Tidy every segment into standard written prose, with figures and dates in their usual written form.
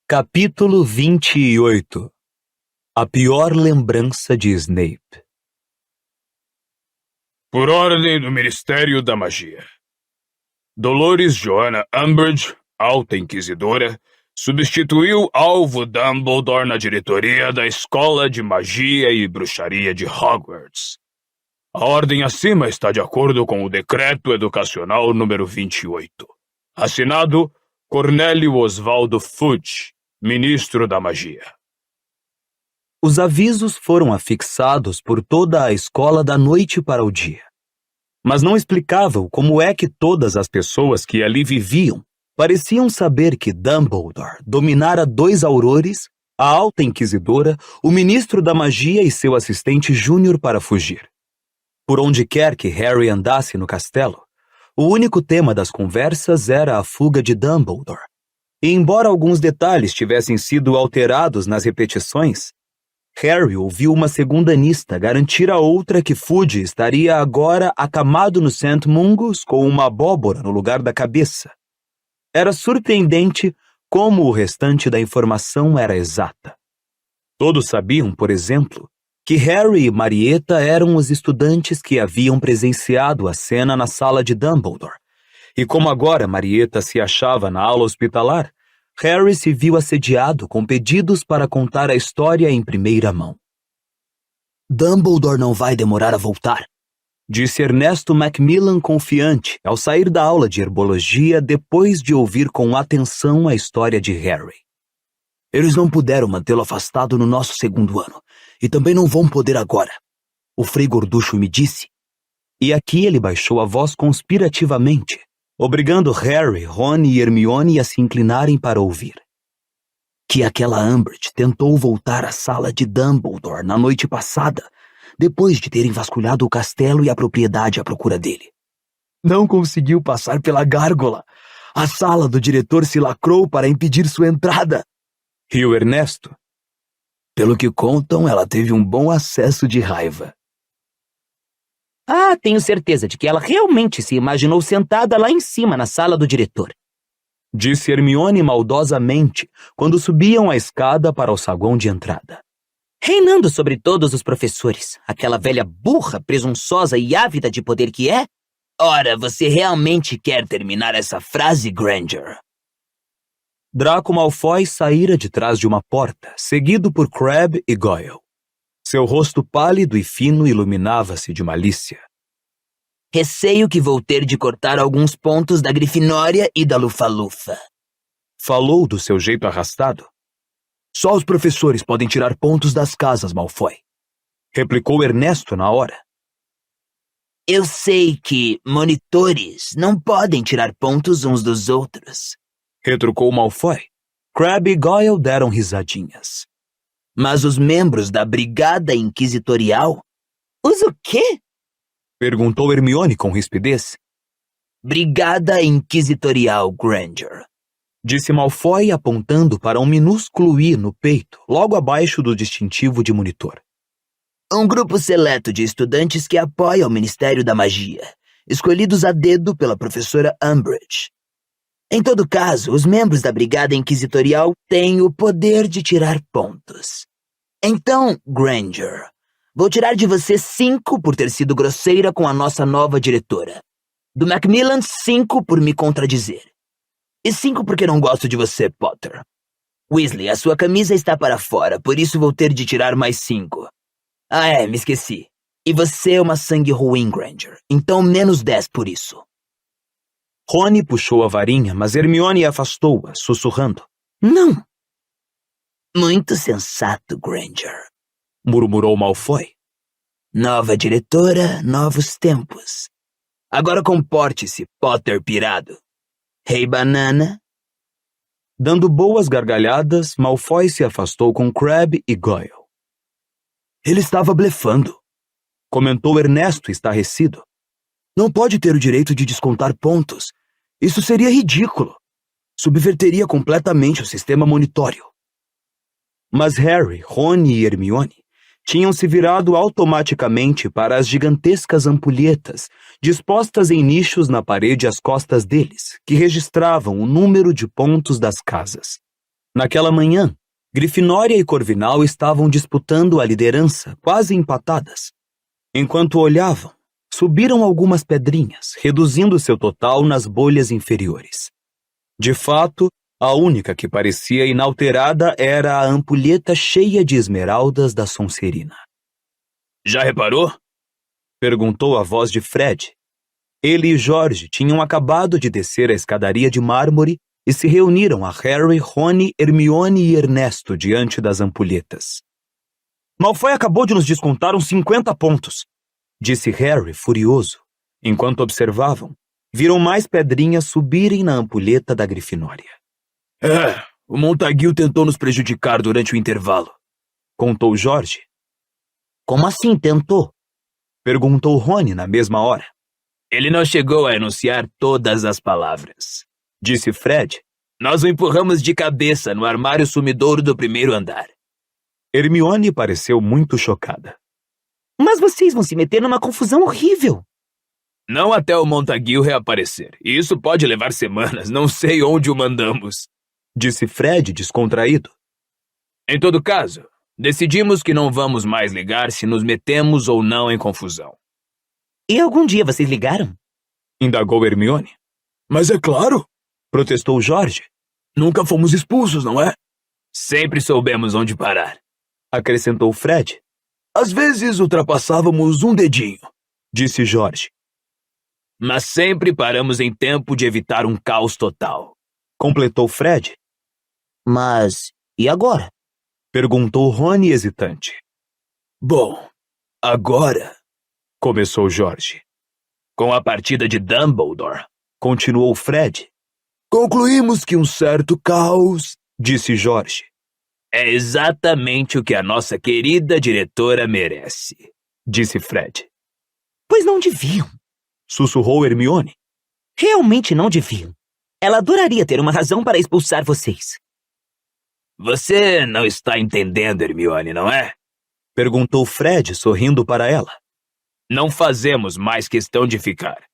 Capítulo 28. A pior lembrança de Snape. Por ordem do Ministério da Magia, Dolores Joanna Umbridge, Alta Inquisidora, substituiu Alvo Dumbledore na diretoria da Escola de Magia e Bruxaria de Hogwarts. A ordem acima está de acordo com o Decreto Educacional número 28. Assinado Cornélio Oswaldo Fudge, Ministro da Magia. Os avisos foram afixados por toda a escola da noite para o dia. Mas não explicavam como é que todas as pessoas que ali viviam pareciam saber que Dumbledore dominara 2 aurores, a Alta Inquisidora, o Ministro da Magia e seu assistente júnior para fugir. Por onde quer que Harry andasse no castelo, o único tema das conversas era a fuga de Dumbledore. E embora alguns detalhes tivessem sido alterados nas repetições, Harry ouviu uma segundanista garantir a outra que Fudge estaria agora acamado no St. Mungus com uma abóbora no lugar da cabeça. Era surpreendente como o restante da informação era exata. Todos sabiam, por exemplo, que Harry e Marieta eram os estudantes que haviam presenciado a cena na sala de Dumbledore. E como agora Marieta se achava na aula hospitalar, Harry se viu assediado com pedidos para contar a história em primeira mão. Dumbledore não vai demorar a voltar, disse Ernesto Macmillan confiante ao sair da aula de herbologia depois de ouvir com atenção a história de Harry. Eles não puderam mantê-lo afastado no nosso 2º ano, e também não vão poder agora. O Frei Gorducho me disse. E aqui ele baixou a voz conspirativamente, obrigando Harry, Ron e Hermione a se inclinarem para ouvir. Que aquela Umbridge tentou voltar à sala de Dumbledore na noite passada, depois de terem vasculhado o castelo e a propriedade à procura dele. Não conseguiu passar pela gárgola. A sala do diretor se lacrou para impedir sua entrada. Riu Ernesto. Pelo que contam, ela teve um bom acesso de raiva. Tenho certeza de que ela realmente se imaginou sentada lá em cima na sala do diretor, disse Hermione maldosamente quando subiam a escada para o saguão de entrada. Reinando sobre todos os professores, aquela velha burra, presunçosa e ávida de poder que é? Ora, você realmente quer terminar essa frase, Granger? Draco Malfoy saíra de trás de uma porta, seguido por Crabbe e Goyle. Seu rosto pálido e fino iluminava-se de malícia. Receio que vou ter de cortar alguns pontos da Grifinória e da Lufa-Lufa. Falou do seu jeito arrastado. Só os professores podem tirar pontos das casas, Malfoy. Replicou Ernesto na hora. Eu sei que monitores não podem tirar pontos uns dos outros, retrucou Malfoy. Crabbe e Goyle deram risadinhas. Mas os membros da Brigada Inquisitorial? Os o quê? Perguntou Hermione com rispidez. Brigada Inquisitorial, Granger, disse Malfoy apontando para um minúsculo I no peito, logo abaixo do distintivo de monitor. Um grupo seleto de estudantes que apoia o Ministério da Magia, escolhidos a dedo pela professora Umbridge. Em todo caso, os membros da Brigada Inquisitorial têm o poder de tirar pontos. Então, Granger, vou tirar de você 5 por ter sido grosseira com a nossa nova diretora. Do Macmillan, 5 por me contradizer. E 5 porque não gosto de você, Potter. Weasley, a sua camisa está para fora, por isso vou ter de tirar mais 5. Me esqueci. E você é uma sangue ruim, Granger, então menos 10 por isso. Rony puxou a varinha, mas Hermione afastou-a, sussurrando. Não. Muito sensato, Granger, murmurou Malfoy. Nova diretora, novos tempos. Agora comporte-se, Potter pirado. Rei Banana. Dando boas gargalhadas, Malfoy se afastou com Crabbe e Goyle. Ele estava blefando, comentou Ernesto estarrecido. Não pode ter o direito de descontar pontos. Isso seria ridículo. Subverteria completamente o sistema monitório. Mas Harry, Ron e Hermione tinham se virado automaticamente para as gigantescas ampulhetas dispostas em nichos na parede às costas deles, que registravam o número de pontos das casas. Naquela manhã, Grifinória e Corvinal estavam disputando a liderança, quase empatadas. Enquanto olhavam, subiram algumas pedrinhas, reduzindo seu total nas bolhas inferiores. De fato, a única que parecia inalterada era a ampulheta cheia de esmeraldas da Sonserina. Já reparou? Perguntou a voz de Fred. Ele e Jorge tinham acabado de descer a escadaria de mármore e se reuniram a Harry, Rony, Hermione e Ernesto diante das ampulhetas. Malfoy acabou de nos descontar uns 50 pontos, disse Harry, furioso. Enquanto observavam, viram mais pedrinhas subirem na ampulheta da Grifinória. O Montague tentou nos prejudicar durante o intervalo, contou Jorge. Como assim tentou? Perguntou Rony na mesma hora. Ele não chegou a enunciar todas as palavras, disse Fred. Nós o empurramos de cabeça no armário sumidouro do primeiro andar. Hermione pareceu muito chocada. Mas vocês vão se meter numa confusão horrível. Não até o Montague reaparecer. E isso pode levar semanas, não sei onde o mandamos, disse Fred descontraído. Em todo caso, decidimos que não vamos mais ligar se nos metemos ou não em confusão. E algum dia vocês ligaram? Indagou Hermione. Mas é claro, protestou Jorge. Nunca fomos expulsos, não é? Sempre soubemos onde parar, acrescentou Fred. Às vezes ultrapassávamos um dedinho, disse Jorge. Mas sempre paramos em tempo de evitar um caos total, completou Fred. Mas e agora? Perguntou Rony hesitante. Bom, agora, começou Jorge. Com a partida de Dumbledore, continuou Fred. Concluímos que um certo caos, disse Jorge, é exatamente o que a nossa querida diretora merece, disse Fred. Pois não deviam, sussurrou Hermione. Realmente não deviam. Ela adoraria ter uma razão para expulsar vocês. Você não está entendendo, Hermione, não é? Perguntou Fred, sorrindo para ela. Não fazemos mais questão de ficar.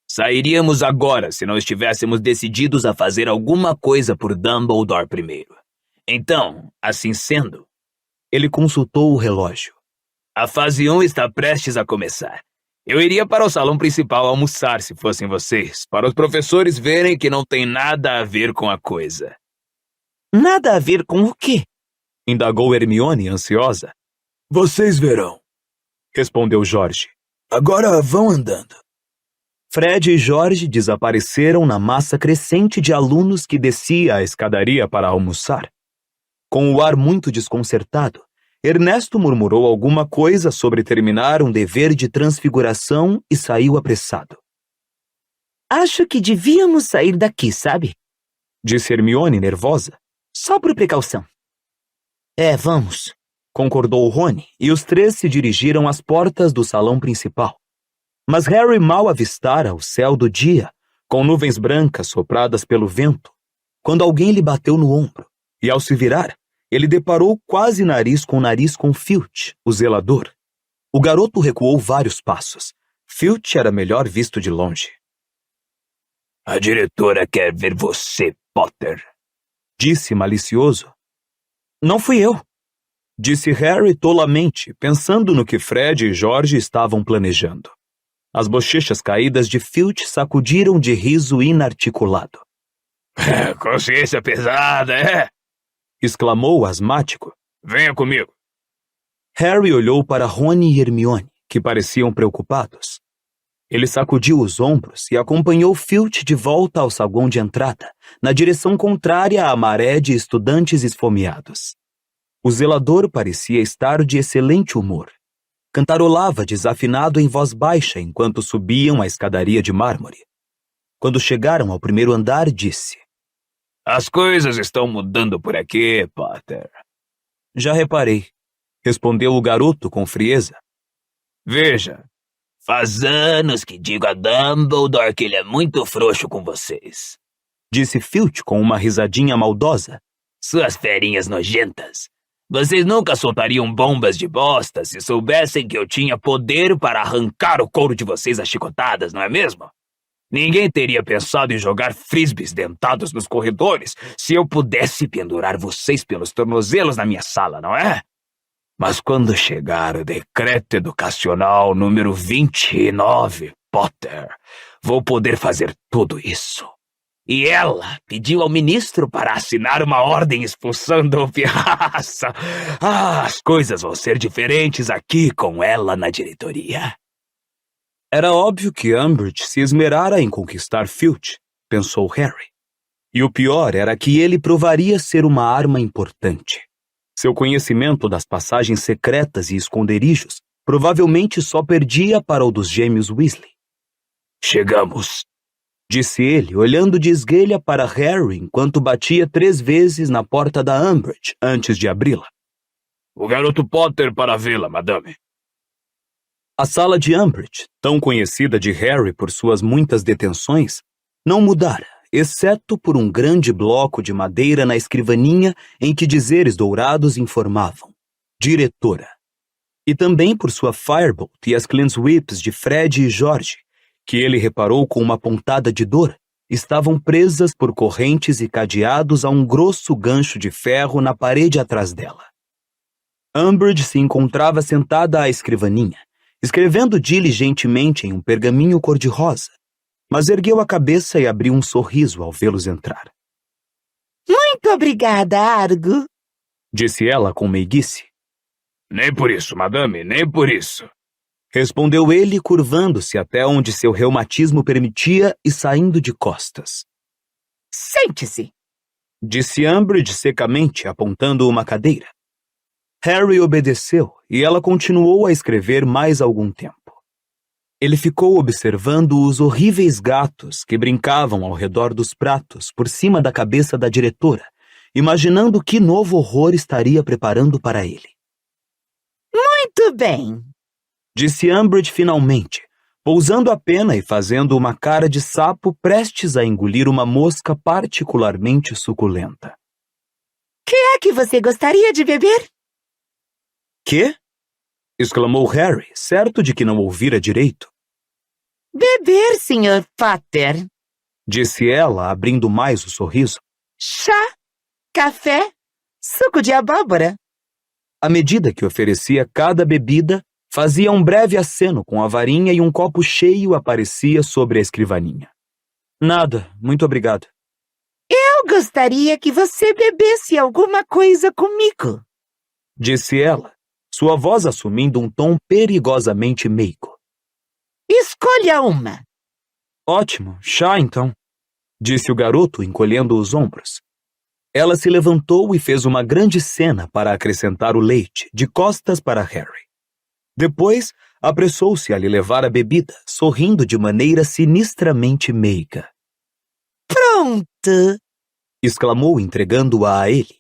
Sairíamos agora se não estivéssemos decididos a fazer alguma coisa por Dumbledore primeiro. Então, assim sendo, ele consultou o relógio. A fase 1 está prestes a começar. Eu iria para o salão principal almoçar se fossem vocês, para os professores verem que não tem nada a ver com a coisa. Nada a ver com o quê? Indagou Hermione, ansiosa. Vocês verão, respondeu Jorge. Agora vão andando. Fred e Jorge desapareceram na massa crescente de alunos que descia a escadaria para almoçar. Com o ar muito desconcertado, Ernesto murmurou alguma coisa sobre terminar um dever de transfiguração e saiu apressado. Acho que devíamos sair daqui, sabe? Disse Hermione, nervosa. Só por precaução. Vamos, concordou Rony, e os três se dirigiram às portas do salão principal. Mas Harry mal avistara o céu do dia, com nuvens brancas sopradas pelo vento, quando alguém lhe bateu no ombro, e ao se virar, ele deparou quase nariz com Filch, o zelador. O garoto recuou vários passos. Filch era melhor visto de longe. A diretora quer ver você, Potter, disse malicioso. Não fui eu, disse Harry tolamente, pensando no que Fred e Jorge estavam planejando. As bochechas caídas de Filch sacudiram de riso inarticulado. Consciência pesada, é? Exclamou asmático. Venha comigo. Harry olhou para Rony e Hermione, que pareciam preocupados. Ele sacudiu os ombros e acompanhou Filch de volta ao saguão de entrada, na direção contrária à maré de estudantes esfomeados. O zelador parecia estar de excelente humor. Cantarolava desafinado em voz baixa enquanto subiam a escadaria de mármore. Quando chegaram ao primeiro andar, disse: As coisas estão mudando por aqui, Potter. Já reparei, respondeu o garoto com frieza. Veja, faz anos que digo a Dumbledore que ele é muito frouxo com vocês, disse Filch com uma risadinha maldosa. Suas ferinhas nojentas. Vocês nunca soltariam bombas de bosta se soubessem que eu tinha poder para arrancar o couro de vocês a chicotadas, não é mesmo? Ninguém teria pensado em jogar frisbees dentados nos corredores se eu pudesse pendurar vocês pelos tornozelos na minha sala, não é? Mas quando chegar o decreto educacional número 29, Potter, vou poder fazer tudo isso. E ela pediu ao ministro para assinar uma ordem expulsando o pirraça. As coisas vão ser diferentes aqui com ela na diretoria. Era óbvio que Umbridge se esmerara em conquistar Filch, pensou Harry. E o pior era que ele provaria ser uma arma importante. Seu conhecimento das passagens secretas e esconderijos provavelmente só perdia para o dos gêmeos Weasley. Chegamos, disse ele, olhando de esguelha para Harry enquanto batia 3 vezes na porta da Umbridge antes de abri-la. O garoto Potter para vê-la, madame. A sala de Umbridge, tão conhecida de Harry por suas muitas detenções, não mudara, exceto por um grande bloco de madeira na escrivaninha em que dizeres dourados informavam diretora. E também por sua Firebolt e as Whips de Fred e George, que ele reparou com uma pontada de dor, estavam presas por correntes e cadeados a um grosso gancho de ferro na parede atrás dela. Umbridge se encontrava sentada à escrivaninha, escrevendo diligentemente em um pergaminho cor-de-rosa, mas ergueu a cabeça e abriu um sorriso ao vê-los entrar. Muito obrigada, Argo, disse ela com meiguice. Nem por isso, madame, nem por isso, respondeu ele, curvando-se até onde seu reumatismo permitia e saindo de costas. Sente-se, disse Umbridge secamente, apontando uma cadeira. Harry obedeceu e ela continuou a escrever mais algum tempo. Ele ficou observando os horríveis gatos que brincavam ao redor dos pratos por cima da cabeça da diretora, imaginando que novo horror estaria preparando para ele. Muito bem, disse Umbridge finalmente, pousando a pena e fazendo uma cara de sapo prestes a engolir uma mosca particularmente suculenta. Que é que você gostaria de beber? Quê? Exclamou Harry, certo de que não ouvira direito. Beber, Sr. Potter. Disse ela, abrindo mais o sorriso. Chá, café, suco de abóbora. À medida que oferecia cada bebida, fazia um breve aceno com a varinha e um copo cheio aparecia sobre a escrivaninha. Nada, muito obrigado. Eu gostaria que você bebesse alguma coisa comigo, disse ela, sua voz assumindo um tom perigosamente meigo. Escolha uma. Ótimo, chá então, disse o garoto, encolhendo os ombros. Ela se levantou e fez uma grande cena para acrescentar o leite, de costas para Harry. Depois, apressou-se a lhe levar a bebida, sorrindo de maneira sinistramente meiga. Pronto! Exclamou, entregando-a a ele.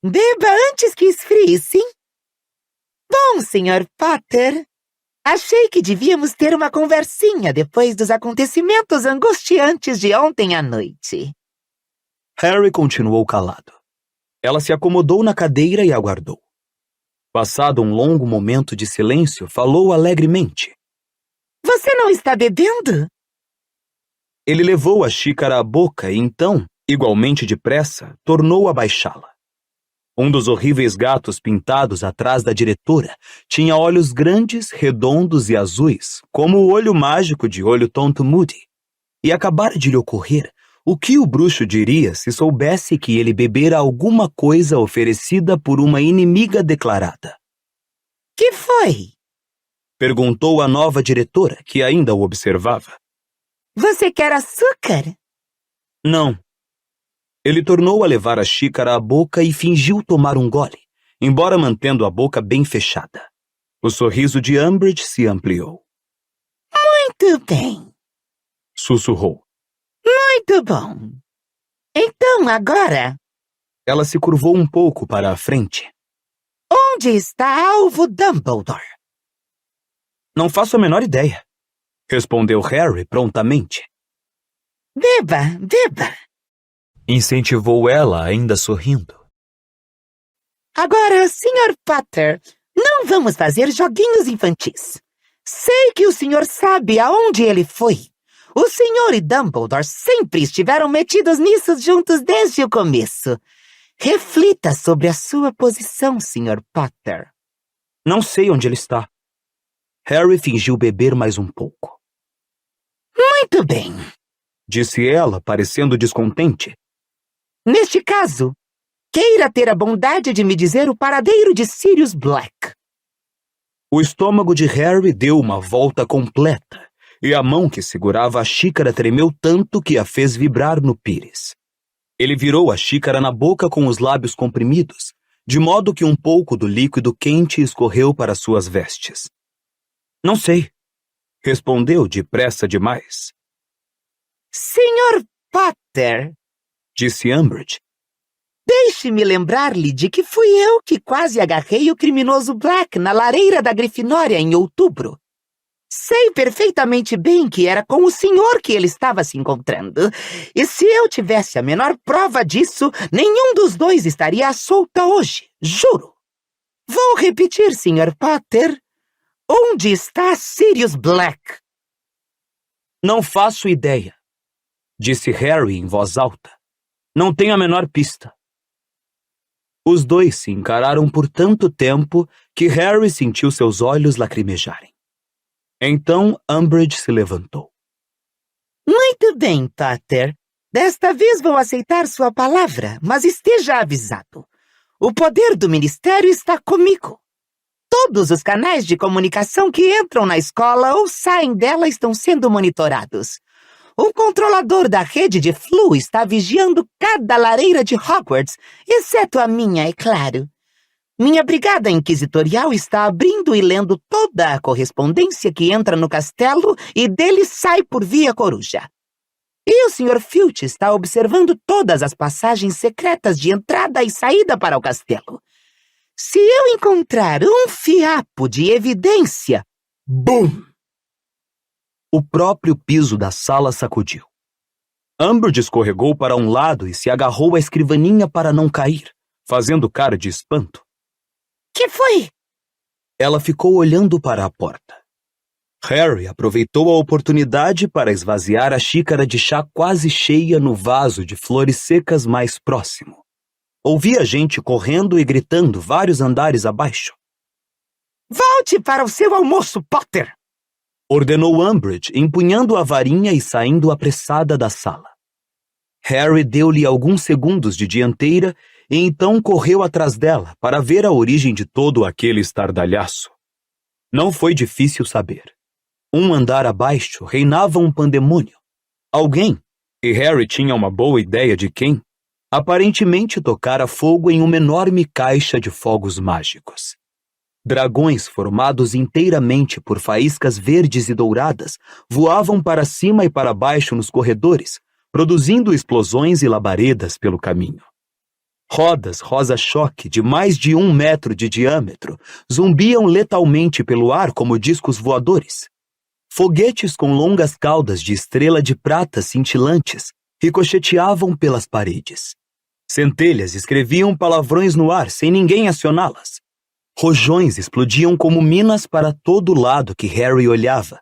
Beba antes que esfrie, sim? Bom, Sr. Potter, achei que devíamos ter uma conversinha depois dos acontecimentos angustiantes de ontem à noite. Harry continuou calado. Ela se acomodou na cadeira e aguardou. Passado um longo momento de silêncio, falou alegremente. Você não está bebendo? Ele levou a xícara à boca e então, igualmente depressa, tornou a baixá-la. Um dos horríveis gatos pintados atrás da diretora tinha olhos grandes, redondos e azuis, como o olho mágico de Olho Tonto Moody. E acabara de lhe ocorrer o que o bruxo diria se soubesse que ele bebera alguma coisa oferecida por uma inimiga declarada. Que foi? Perguntou a nova diretora, que ainda o observava. Você quer açúcar? Não. Ele tornou a levar a xícara à boca e fingiu tomar um gole, embora mantendo a boca bem fechada. O sorriso de Umbridge se ampliou. Muito bem. Sussurrou. Muito bom. Então, agora... Ela se curvou um pouco para a frente. Onde está Alvo Dumbledore? Não faço a menor ideia, respondeu Harry prontamente. Beba, beba. Incentivou ela, ainda sorrindo. Agora, Sr. Potter, não vamos fazer joguinhos infantis. Sei que o senhor sabe aonde ele foi. O senhor e Dumbledore sempre estiveram metidos nisso juntos desde o começo. Reflita sobre a sua posição, Sr. Potter. Não sei onde ele está. Harry fingiu beber mais um pouco. Muito bem. Disse ela, parecendo descontente. Neste caso, queira ter a bondade de me dizer o paradeiro de Sirius Black. O estômago de Harry deu uma volta completa, e a mão que segurava a xícara tremeu tanto que a fez vibrar no pires. Ele virou a xícara na boca com os lábios comprimidos, de modo que um pouco do líquido quente escorreu para suas vestes. Não sei, respondeu depressa demais. Sr. Potter, Disse Umbridge. deixe-me lembrar-lhe de que fui eu que quase agarrei o criminoso Black na lareira da Grifinória em outubro. Sei perfeitamente bem que era com o senhor que ele estava se encontrando. E se eu tivesse a menor prova disso, nenhum dos dois estaria à solta hoje, juro. Vou repetir, Sr. Potter. Onde está Sirius Black? Não faço ideia, disse Harry em voz alta. Não tenho a menor pista. Os dois se encararam por tanto tempo que Harry sentiu seus olhos lacrimejarem. Então Umbridge se levantou. Muito bem, Potter. Desta vez vou aceitar sua palavra, mas esteja avisado. O poder do Ministério está comigo. Todos os canais de comunicação que entram na escola ou saem dela estão sendo monitorados. O controlador da rede de Flu está vigiando cada lareira de Hogwarts, exceto a minha, é claro. Minha brigada inquisitorial está abrindo e lendo toda a correspondência que entra no castelo e dele sai por via coruja. E o Sr. Filch está observando todas as passagens secretas de entrada e saída para o castelo. Se eu encontrar um fiapo de evidência... Bum! O próprio piso da sala sacudiu. Umbridge escorregou para um lado e se agarrou à escrivaninha para não cair, fazendo cara de espanto. Que foi? Ela ficou olhando para a porta. Harry aproveitou a oportunidade para esvaziar a xícara de chá quase cheia no vaso de flores secas mais próximo. Ouvia gente correndo e gritando vários andares abaixo. Volte para o seu almoço, Potter! Ordenou Umbridge, empunhando a varinha e saindo apressada da sala. Harry deu-lhe alguns segundos de dianteira e então correu atrás dela para ver a origem de todo aquele estardalhaço. Não foi difícil saber. Um andar abaixo reinava um pandemônio. Alguém, e Harry tinha uma boa ideia de quem, aparentemente tocara fogo em uma enorme caixa de fogos mágicos. Dragões formados inteiramente por faíscas verdes e douradas voavam para cima e para baixo nos corredores, produzindo explosões e labaredas pelo caminho. Rodas rosa-choque de mais de 1 metro de diâmetro zumbiam letalmente pelo ar como discos voadores. Foguetes com longas caudas de estrela de prata cintilantes ricocheteavam pelas paredes. Centelhas escreviam palavrões no ar sem ninguém acioná-las. Rojões explodiam como minas para todo lado que Harry olhava,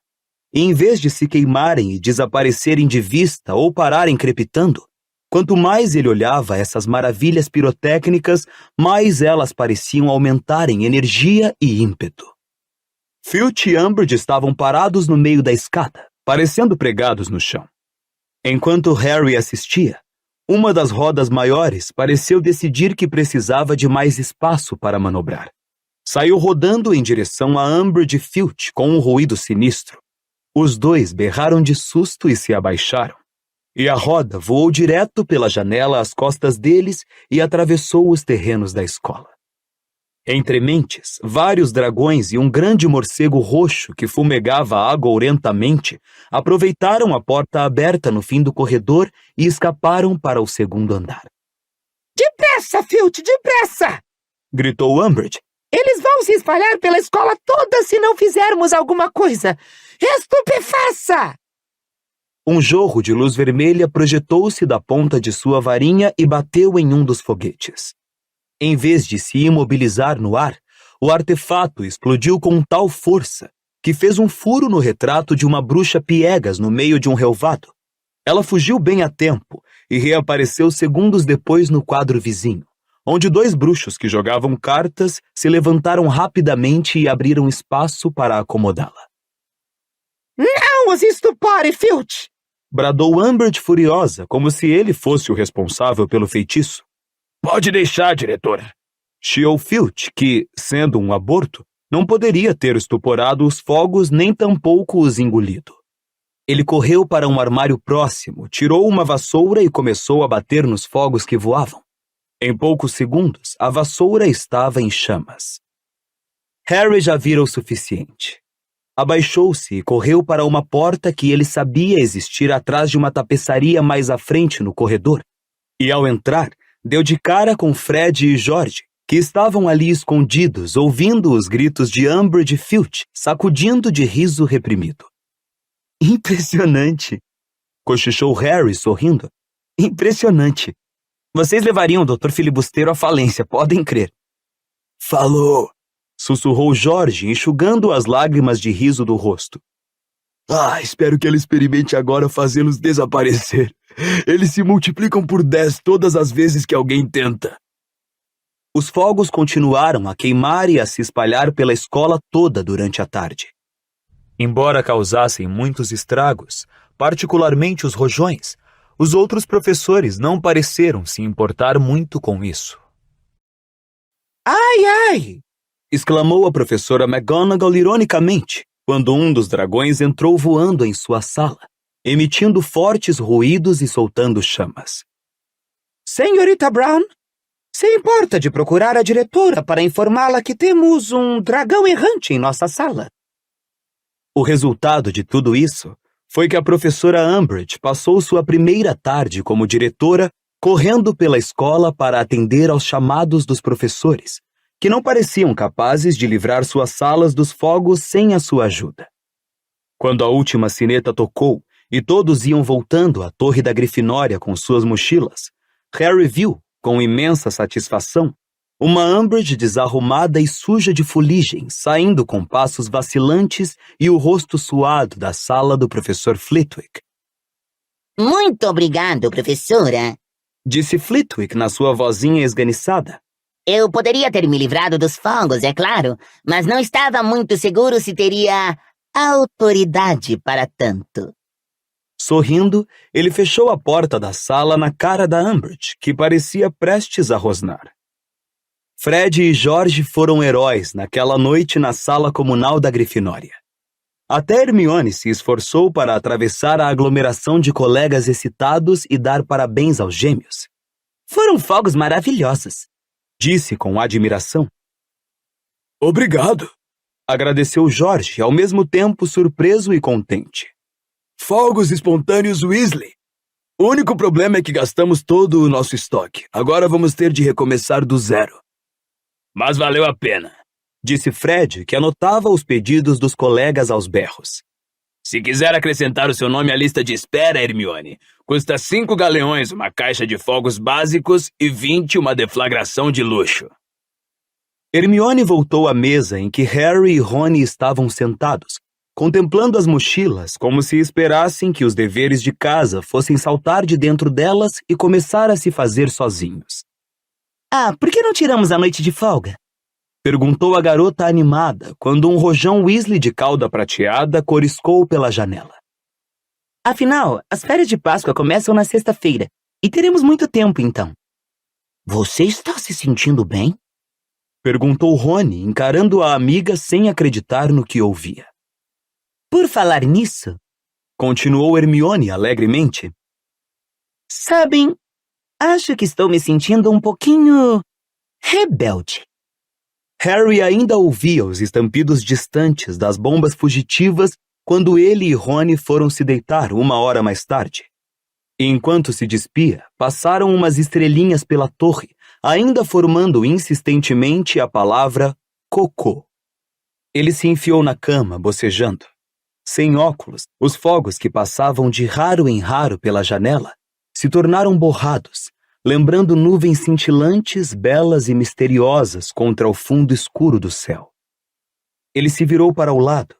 e em vez de se queimarem e desaparecerem de vista ou pararem crepitando, quanto mais ele olhava essas maravilhas pirotécnicas, mais elas pareciam aumentar em energia e ímpeto. Filch e Umbridge estavam parados no meio da escada, parecendo pregados no chão. Enquanto Harry assistia, uma das rodas maiores pareceu decidir que precisava de mais espaço para manobrar. Saiu rodando em direção a Umbridge e Filch com um ruído sinistro. Os dois berraram de susto e se abaixaram. E a roda voou direto pela janela às costas deles e atravessou os terrenos da escola. Entre mentes, vários dragões e um grande morcego roxo que fumegava agourentamente aproveitaram a porta aberta no fim do corredor e escaparam para o segundo andar. Depressa, Filch, depressa! Gritou Umbridge. Eles vão se espalhar pela escola toda se não fizermos alguma coisa. Estupefaça! Um jorro de luz vermelha projetou-se da ponta de sua varinha e bateu em um dos foguetes. Em vez de se imobilizar no ar, o artefato explodiu com tal força que fez um furo no retrato de uma bruxa piegas no meio de um relvado. Ela fugiu bem a tempo e reapareceu segundos depois no quadro vizinho, onde 2 bruxos que jogavam cartas se levantaram rapidamente e abriram espaço para acomodá-la. Não os estupore, Filch! Bradou Umbridge furiosa, como se ele fosse o responsável pelo feitiço. Pode deixar, diretora. Chiou Filch, que, sendo um aborto, não poderia ter estuporado os fogos nem tampouco os engolido. Ele correu para um armário próximo, tirou uma vassoura e começou a bater nos fogos que voavam. Em poucos segundos, a vassoura estava em chamas. Harry já vira o suficiente. Abaixou-se e correu para uma porta que ele sabia existir atrás de uma tapeçaria mais à frente no corredor. E ao entrar, deu de cara com Fred e George, que estavam ali escondidos, ouvindo os gritos de Umbridge e Filch, sacudindo de riso reprimido. Impressionante, Cochichou Harry, sorrindo. impressionante. Vocês levariam o Dr. Filibusteiro à falência, podem crer. Falou! Sussurrou George, enxugando as lágrimas de riso do rosto. Espero que ele experimente agora fazê-los desaparecer. Eles se multiplicam por 10 todas as vezes que alguém tenta. Os fogos continuaram a queimar e a se espalhar pela escola toda durante a tarde. Embora causassem muitos estragos, particularmente os rojões, os outros professores não pareceram se importar muito com isso. Ai, ai! Exclamou a professora McGonagall ironicamente, quando um dos dragões entrou voando em sua sala, emitindo fortes ruídos e soltando chamas. Senhorita Brown, se importa de procurar a diretora para informá-la que temos um dragão errante em nossa sala? O resultado de tudo isso foi que a professora Umbridge passou sua primeira tarde como diretora correndo pela escola para atender aos chamados dos professores, que não pareciam capazes de livrar suas salas dos fogos sem a sua ajuda. Quando a última sineta tocou e todos iam voltando à torre da Grifinória com suas mochilas, Harry viu, com imensa satisfação, uma Umbridge desarrumada e suja de fuligem saindo com passos vacilantes e o rosto suado da sala do professor Flitwick. Muito obrigado, professora. Disse Flitwick na sua vozinha esganiçada. Eu poderia ter me livrado dos fogos, é claro, mas não estava muito seguro se teria autoridade para tanto. Sorrindo, ele fechou a porta da sala na cara da Umbridge, que parecia prestes a rosnar. Fred e George foram heróis naquela noite na sala comunal da Grifinória. Até Hermione se esforçou para atravessar a aglomeração de colegas excitados e dar parabéns aos gêmeos. Foram fogos maravilhosos, disse com admiração. Obrigado, agradeceu George, ao mesmo tempo surpreso e contente. Fogos espontâneos Weasley. O único problema é que gastamos todo o nosso estoque. Agora vamos ter de recomeçar do zero. Mas valeu a pena, disse Fred, que anotava os pedidos dos colegas aos berros. Se quiser acrescentar o seu nome à lista de espera, Hermione, custa 5 galeões uma caixa de fogos básicos e 20 uma deflagração de luxo. Hermione voltou à mesa em que Harry e Rony estavam sentados, contemplando as mochilas como se esperassem que os deveres de casa fossem saltar de dentro delas e começar a se fazer sozinhos. Por que não tiramos a noite de folga? Perguntou a garota animada, quando um rojão Weasley de cauda prateada coriscou pela janela. Afinal, as férias de Páscoa começam na sexta-feira, e teremos muito tempo então. Você está se sentindo bem? Perguntou Rony, encarando a amiga sem acreditar no que ouvia. Por falar nisso, continuou Hermione alegremente. Sabem, acho que estou me sentindo um pouquinho rebelde. Harry ainda ouvia os estampidos distantes das bombas fugitivas quando ele e Rony foram se deitar 1 hora mais tarde. E enquanto se despia, passaram umas estrelinhas pela torre, ainda formando insistentemente a palavra cocô. Ele se enfiou na cama, bocejando. Sem óculos, os fogos que passavam de raro em raro pela janela se tornaram borrados, lembrando nuvens cintilantes, belas e misteriosas contra o fundo escuro do céu. Ele se virou para o lado,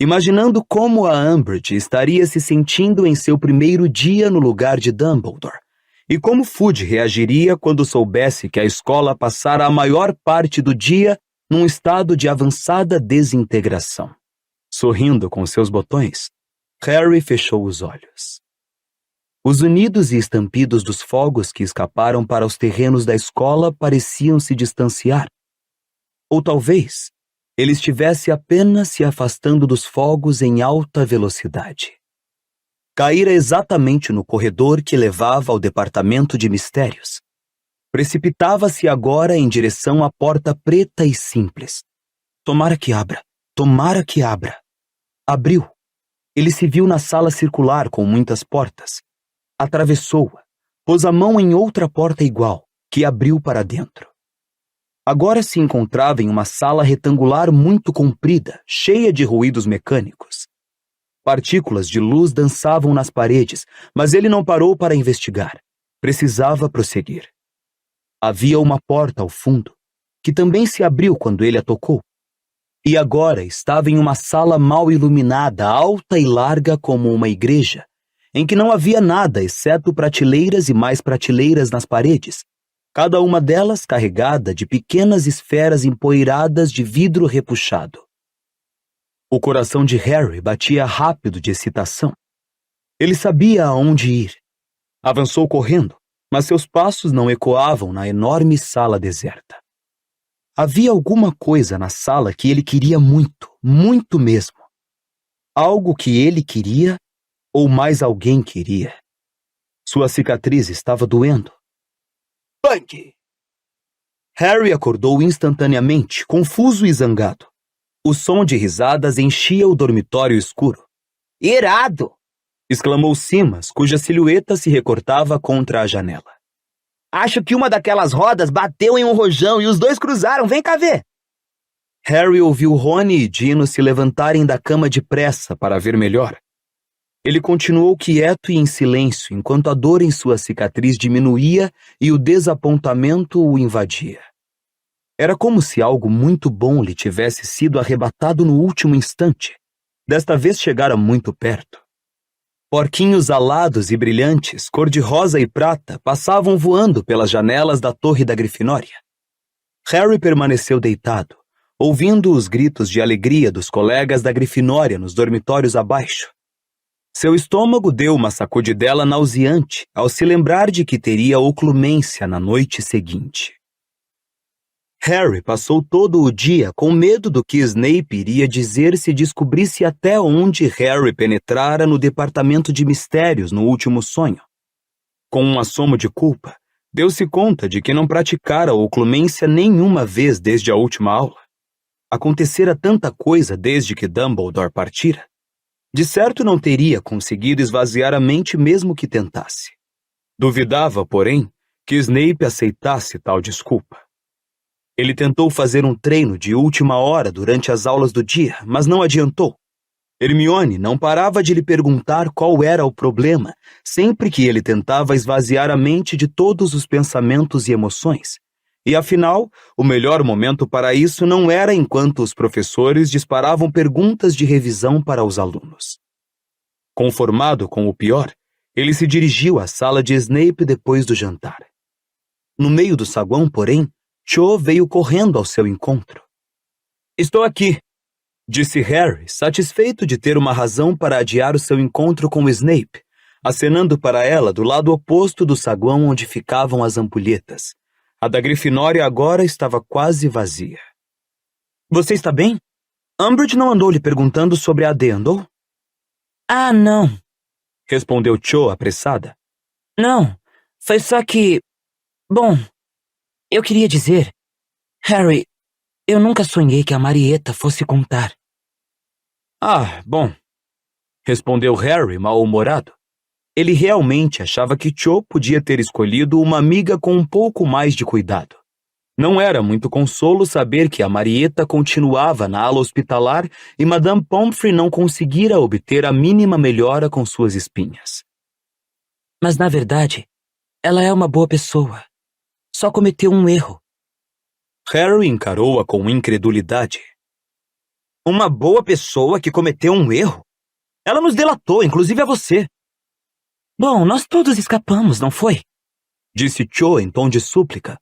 imaginando como a Umbridge estaria se sentindo em seu primeiro dia no lugar de Dumbledore, e como Fudge reagiria quando soubesse que a escola passara a maior parte do dia num estado de avançada desintegração. Sorrindo com seus botões, Harry fechou os olhos. Os unidos e estampidos dos fogos que escaparam para os terrenos da escola pareciam se distanciar. Ou talvez ele estivesse apenas se afastando dos fogos em alta velocidade. Caíra exatamente no corredor que levava ao departamento de mistérios. Precipitava-se agora em direção à porta preta e simples. Tomara que abra, tomara que abra. Abriu. Ele se viu na sala circular com muitas portas. Atravessou-a, pôs a mão em outra porta igual, que abriu para dentro. Agora se encontrava em uma sala retangular muito comprida, cheia de ruídos mecânicos. Partículas de luz dançavam nas paredes, mas ele não parou para investigar. Precisava prosseguir. Havia uma porta ao fundo, que também se abriu quando ele a tocou. E agora estava em uma sala mal iluminada, alta e larga como uma igreja, em que não havia nada exceto prateleiras e mais prateleiras nas paredes, cada uma delas carregada de pequenas esferas empoeiradas de vidro repuxado. O coração de Harry batia rápido de excitação. Ele sabia aonde ir. Avançou correndo, mas seus passos não ecoavam na enorme sala deserta. Havia alguma coisa na sala que ele queria muito, muito mesmo. Algo que ele queria ou mais alguém queria. Sua cicatriz estava doendo. Punk! Harry acordou instantaneamente, confuso e zangado. O som de risadas enchia o dormitório escuro. Irado! Exclamou Simas, cuja silhueta se recortava contra a janela. Acho que uma daquelas rodas bateu em um rojão e os dois cruzaram. Vem cá ver. Harry ouviu Rony e Dino se levantarem da cama depressa para ver melhor. Ele continuou quieto e em silêncio enquanto a dor em sua cicatriz diminuía e o desapontamento o invadia. Era como se algo muito bom lhe tivesse sido arrebatado no último instante. Desta vez chegara muito perto. Porquinhos alados e brilhantes, cor-de-rosa e prata, passavam voando pelas janelas da torre da Grifinória. Harry permaneceu deitado, ouvindo os gritos de alegria dos colegas da Grifinória nos dormitórios abaixo. Seu estômago deu uma sacudidela nauseante ao se lembrar de que teria oclumência na noite seguinte. Harry passou todo o dia com medo do que Snape iria dizer se descobrisse até onde Harry penetrara no departamento de mistérios no último sonho. Com um assomo de culpa, deu-se conta de que não praticara oclumência nenhuma vez desde a última aula. Acontecera tanta coisa desde que Dumbledore partira. De certo não teria conseguido esvaziar a mente mesmo que tentasse. Duvidava, porém, que Snape aceitasse tal desculpa. Ele tentou fazer um treino de última hora durante as aulas do dia, mas não adiantou. Hermione não parava de lhe perguntar qual era o problema, sempre que ele tentava esvaziar a mente de todos os pensamentos e emoções. E afinal, o melhor momento para isso não era enquanto os professores disparavam perguntas de revisão para os alunos. Conformado com o pior, ele se dirigiu à sala de Snape depois do jantar. No meio do saguão, porém, Cho veio correndo ao seu encontro. Estou aqui, disse Harry, satisfeito de ter uma razão para adiar o seu encontro com Snape, acenando para ela do lado oposto do saguão onde ficavam as ampulhetas. A da Grifinória agora estava quase vazia. Você está bem? Umbridge não andou lhe perguntando sobre a AD, andou? Ah, não. Respondeu Cho apressada. Não. Foi só que... Bom, eu queria dizer... Harry, eu nunca sonhei que a Marieta fosse contar. Ah, bom. Respondeu Harry mal-humorado. Ele realmente achava que Cho podia ter escolhido uma amiga com um pouco mais de cuidado. Não era muito consolo saber que a Marieta continuava na ala hospitalar e Madame Pomfrey não conseguira obter a mínima melhora com suas espinhas. Mas, na verdade, ela é uma boa pessoa. Só cometeu um erro. Harry encarou-a com incredulidade. Uma boa pessoa que cometeu um erro? Ela nos delatou, inclusive a você. Bom, nós todos escapamos, não foi? Disse Cho em tom de súplica.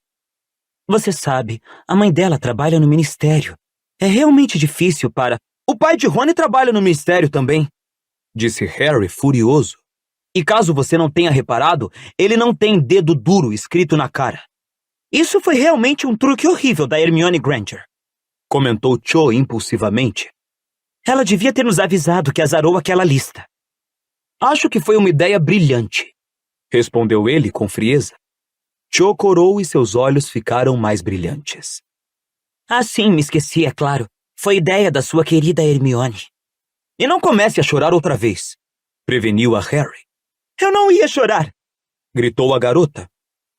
Você sabe, a mãe dela trabalha no ministério. É realmente difícil para... O pai de Rony trabalha no ministério também, disse Harry furioso. E caso você não tenha reparado, ele não tem dedo duro escrito na cara. Isso foi realmente um truque horrível da Hermione Granger, comentou Cho impulsivamente. Ela devia ter nos avisado que azarou aquela lista. Acho que foi uma ideia brilhante, respondeu ele com frieza. Cho corou e seus olhos ficaram mais brilhantes. Ah, sim, me esqueci, é claro. Foi ideia da sua querida Hermione. E não comece a chorar outra vez, preveniu a Harry. Eu não ia chorar, gritou a garota.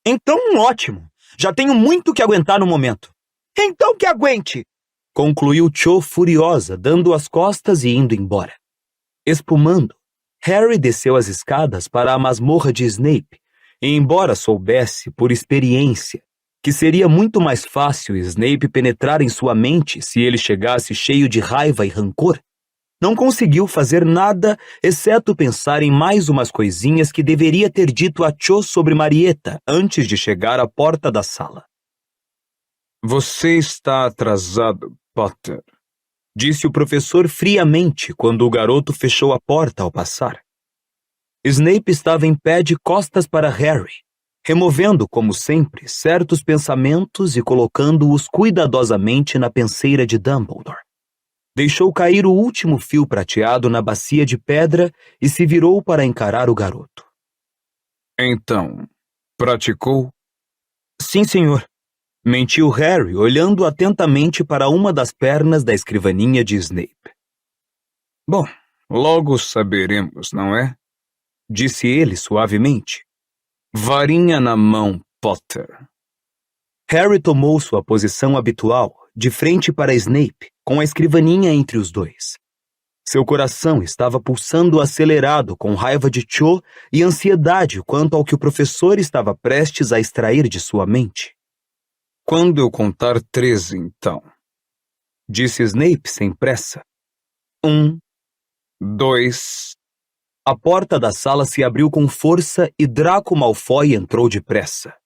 Então, ótimo. Já tenho muito que aguentar no momento. Então que aguente, concluiu Cho furiosa, dando as costas e indo embora. Espumando, Harry desceu as escadas para a masmorra de Snape, e embora soubesse, por experiência, que seria muito mais fácil Snape penetrar em sua mente se ele chegasse cheio de raiva e rancor, não conseguiu fazer nada exceto pensar em mais umas coisinhas que deveria ter dito a Cho sobre Marieta antes de chegar à porta da sala. Você está atrasado, Potter, disse o professor friamente quando o garoto fechou a porta ao passar. Snape estava em pé de costas para Harry, removendo, como sempre, certos pensamentos e colocando-os cuidadosamente na penseira de Dumbledore. Deixou cair o último fio prateado na bacia de pedra e se virou para encarar o garoto. Então, praticou? Sim, senhor. Mentiu Harry, olhando atentamente para uma das pernas da escrivaninha de Snape. Bom, logo saberemos, não é? Disse ele suavemente. Varinha na mão, Potter. Harry tomou sua posição habitual, de frente para Snape, com a escrivaninha entre os dois. Seu coração estava pulsando acelerado com raiva de Cho e ansiedade quanto ao que o professor estava prestes a extrair de sua mente. Quando eu contar 13, então, disse Snape sem pressa. 1, 2... A porta da sala se abriu com força e Draco Malfoy entrou depressa.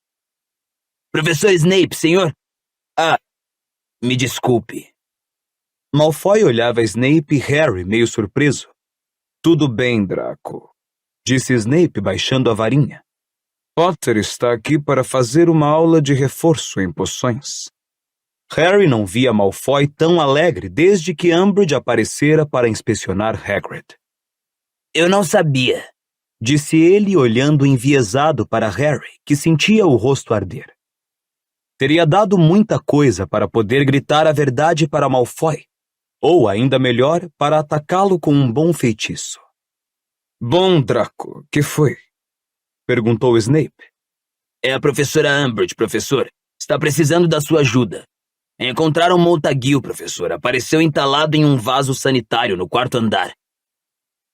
Professor Snape, senhor? Me desculpe. Malfoy olhava Snape e Harry meio surpreso. Tudo bem, Draco, disse Snape baixando a varinha. Potter está aqui para fazer uma aula de reforço em poções. Harry não via Malfoy tão alegre desde que Umbridge aparecera para inspecionar Hagrid. Eu não sabia, disse ele olhando enviesado para Harry, que sentia o rosto arder. Teria dado muita coisa para poder gritar a verdade para Malfoy, ou ainda melhor, para atacá-lo com um bom feitiço. Bom, Draco, que foi? Perguntou Snape. É a professora Umbridge, professor. Está precisando da sua ajuda. Encontraram Montague, professor. Apareceu entalado em um vaso sanitário no 4º andar.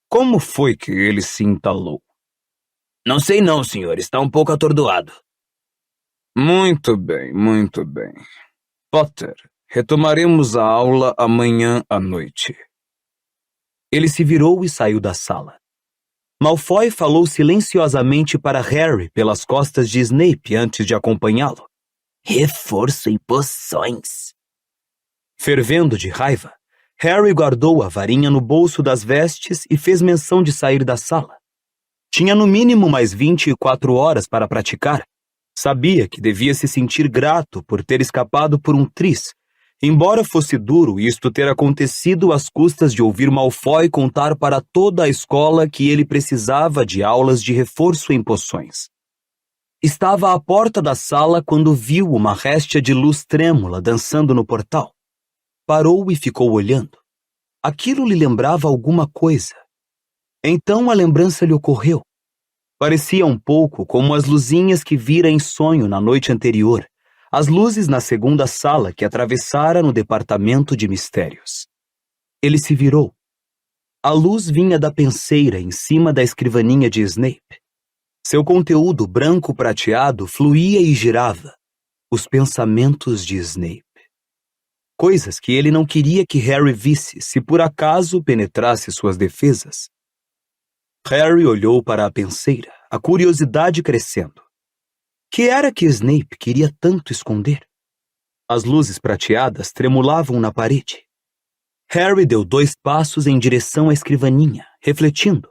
Como foi que ele se entalou? Não sei não, senhor. Está um pouco atordoado. Muito bem, muito bem. Potter, retomaremos a aula amanhã à noite. Ele se virou e saiu da sala. Malfoy falou silenciosamente para Harry pelas costas de Snape antes de acompanhá-lo. Reforço em poções. Fervendo de raiva, Harry guardou a varinha no bolso das vestes e fez menção de sair da sala. Tinha no mínimo mais 24 horas para praticar. Sabia que devia se sentir grato por ter escapado por um tris, embora fosse duro isto ter acontecido às custas de ouvir Malfoy contar para toda a escola que ele precisava de aulas de reforço em poções. Estava à porta da sala quando viu uma réstia de luz trêmula dançando no portal. Parou e ficou olhando. Aquilo lhe lembrava alguma coisa. Então a lembrança lhe ocorreu. Parecia um pouco como as luzinhas que vira em sonho na noite anterior, as luzes na segunda sala que atravessara no departamento de mistérios. Ele se virou. A luz vinha da penseira em cima da escrivaninha de Snape. Seu conteúdo branco prateado fluía e girava. Os pensamentos de Snape. coisas que ele não queria que Harry visse se por acaso penetrasse suas defesas. Harry olhou para a penseira, a curiosidade crescendo. Que era que Snape queria tanto esconder? As luzes prateadas tremulavam na parede. Harry deu 2 passos em direção à escrivaninha, refletindo.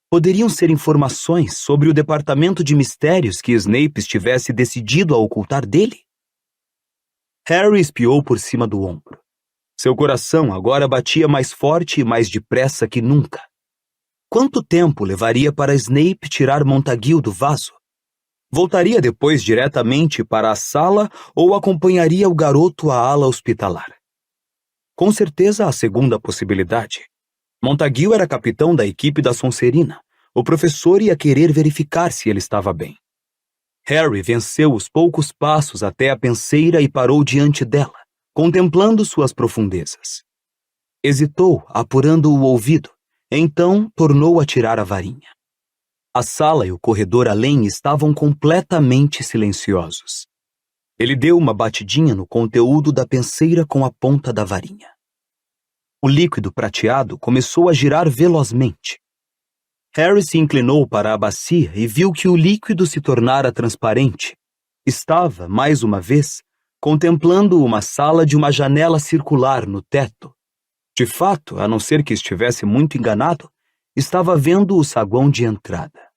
Poderiam ser informações sobre o departamento de mistérios que Snape estivesse decidido a ocultar dele? Harry espiou por cima do ombro. Seu coração agora batia mais forte e mais depressa que nunca. Quanto tempo levaria para Snape tirar Montague do vaso? Voltaria depois diretamente para a sala ou acompanharia o garoto à ala hospitalar? Com certeza a segunda possibilidade. Montague era capitão da equipe da Sonserina. O professor ia querer verificar se ele estava bem. Harry venceu os poucos passos até a penseira e parou diante dela, contemplando suas profundezas. Hesitou, apurando o ouvido, então tornou a tirar a varinha. A sala e o corredor além estavam completamente silenciosos. Ele deu uma batidinha no conteúdo da penseira com a ponta da varinha. O líquido prateado começou a girar velozmente. Harry se inclinou para a bacia e viu que o líquido se tornara transparente. Estava, mais uma vez, contemplando uma sala de uma janela circular no teto. De fato, a não ser que estivesse muito enganado, estava vendo o saguão de entrada.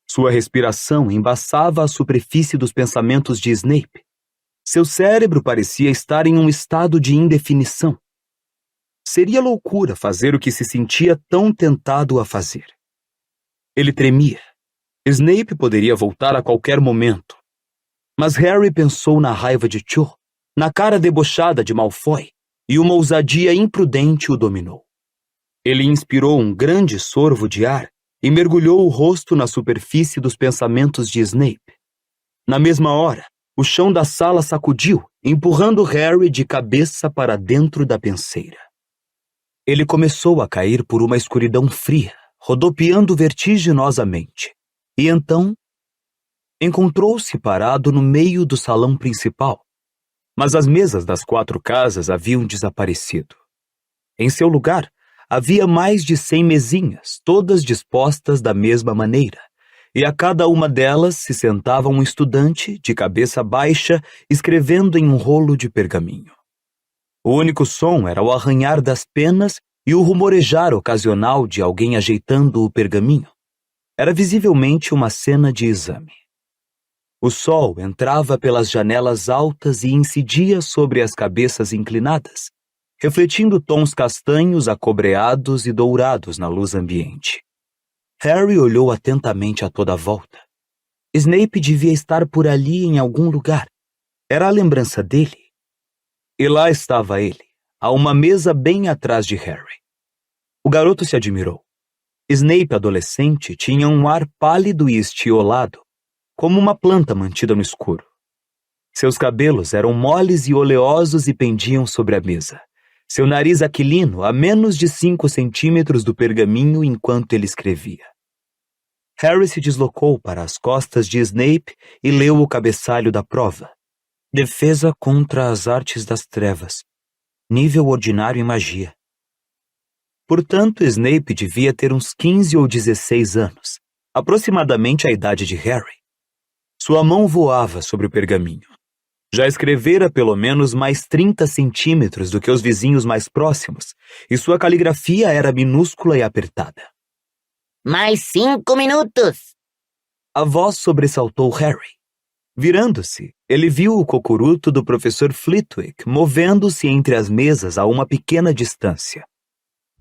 Sua respiração embaçava a superfície dos pensamentos de Snape. Seu cérebro parecia estar em um estado de indefinição. Seria loucura fazer o que se sentia tão tentado a fazer. Ele tremia. Snape poderia voltar a qualquer momento. Mas Harry pensou na raiva de Cho, na cara debochada de Malfoy, e uma ousadia imprudente o dominou. Ele inspirou um grande sorvo de ar e mergulhou o rosto na superfície dos pensamentos de Snape. Na mesma hora, o chão da sala sacudiu, empurrando Harry de cabeça para dentro da penseira. Ele começou a cair por uma escuridão fria, rodopiando vertiginosamente. E então, encontrou-se parado no meio do salão principal. Mas as mesas das 4 casas haviam desaparecido. Em seu lugar, havia mais de 100 mesinhas, todas dispostas da mesma maneira, e a cada uma delas se sentava um estudante, de cabeça baixa, escrevendo em um rolo de pergaminho. O único som era o arranhar das penas e o rumorejar ocasional de alguém ajeitando o pergaminho. Era visivelmente uma cena de exame. O sol entrava pelas janelas altas e incidia sobre as cabeças inclinadas, refletindo tons castanhos acobreados e dourados na luz ambiente. Harry olhou atentamente a toda a volta. Snape devia estar por ali em algum lugar. Era a lembrança dele. E lá estava ele, a uma mesa bem atrás de Harry. O garoto se admirou. Snape, adolescente, tinha um ar pálido e estiolado, como uma planta mantida no escuro. Seus cabelos eram moles e oleosos e pendiam sobre a mesa. Seu nariz aquilino a menos de 5 centímetros do pergaminho enquanto ele escrevia. Harry se deslocou para as costas de Snape e leu o cabeçalho da prova. Defesa contra as artes das trevas. Nível ordinário em magia. Portanto, Snape devia ter uns 15 ou 16 anos, aproximadamente a idade de Harry. Sua mão voava sobre o pergaminho. Já escrevera pelo menos mais 30 centímetros do que os vizinhos mais próximos, e sua caligrafia era minúscula e apertada. Mais 5 minutos! A voz sobressaltou Harry. Virando-se, ele viu o cocuruto do professor Flitwick movendo-se entre as mesas a uma pequena distância.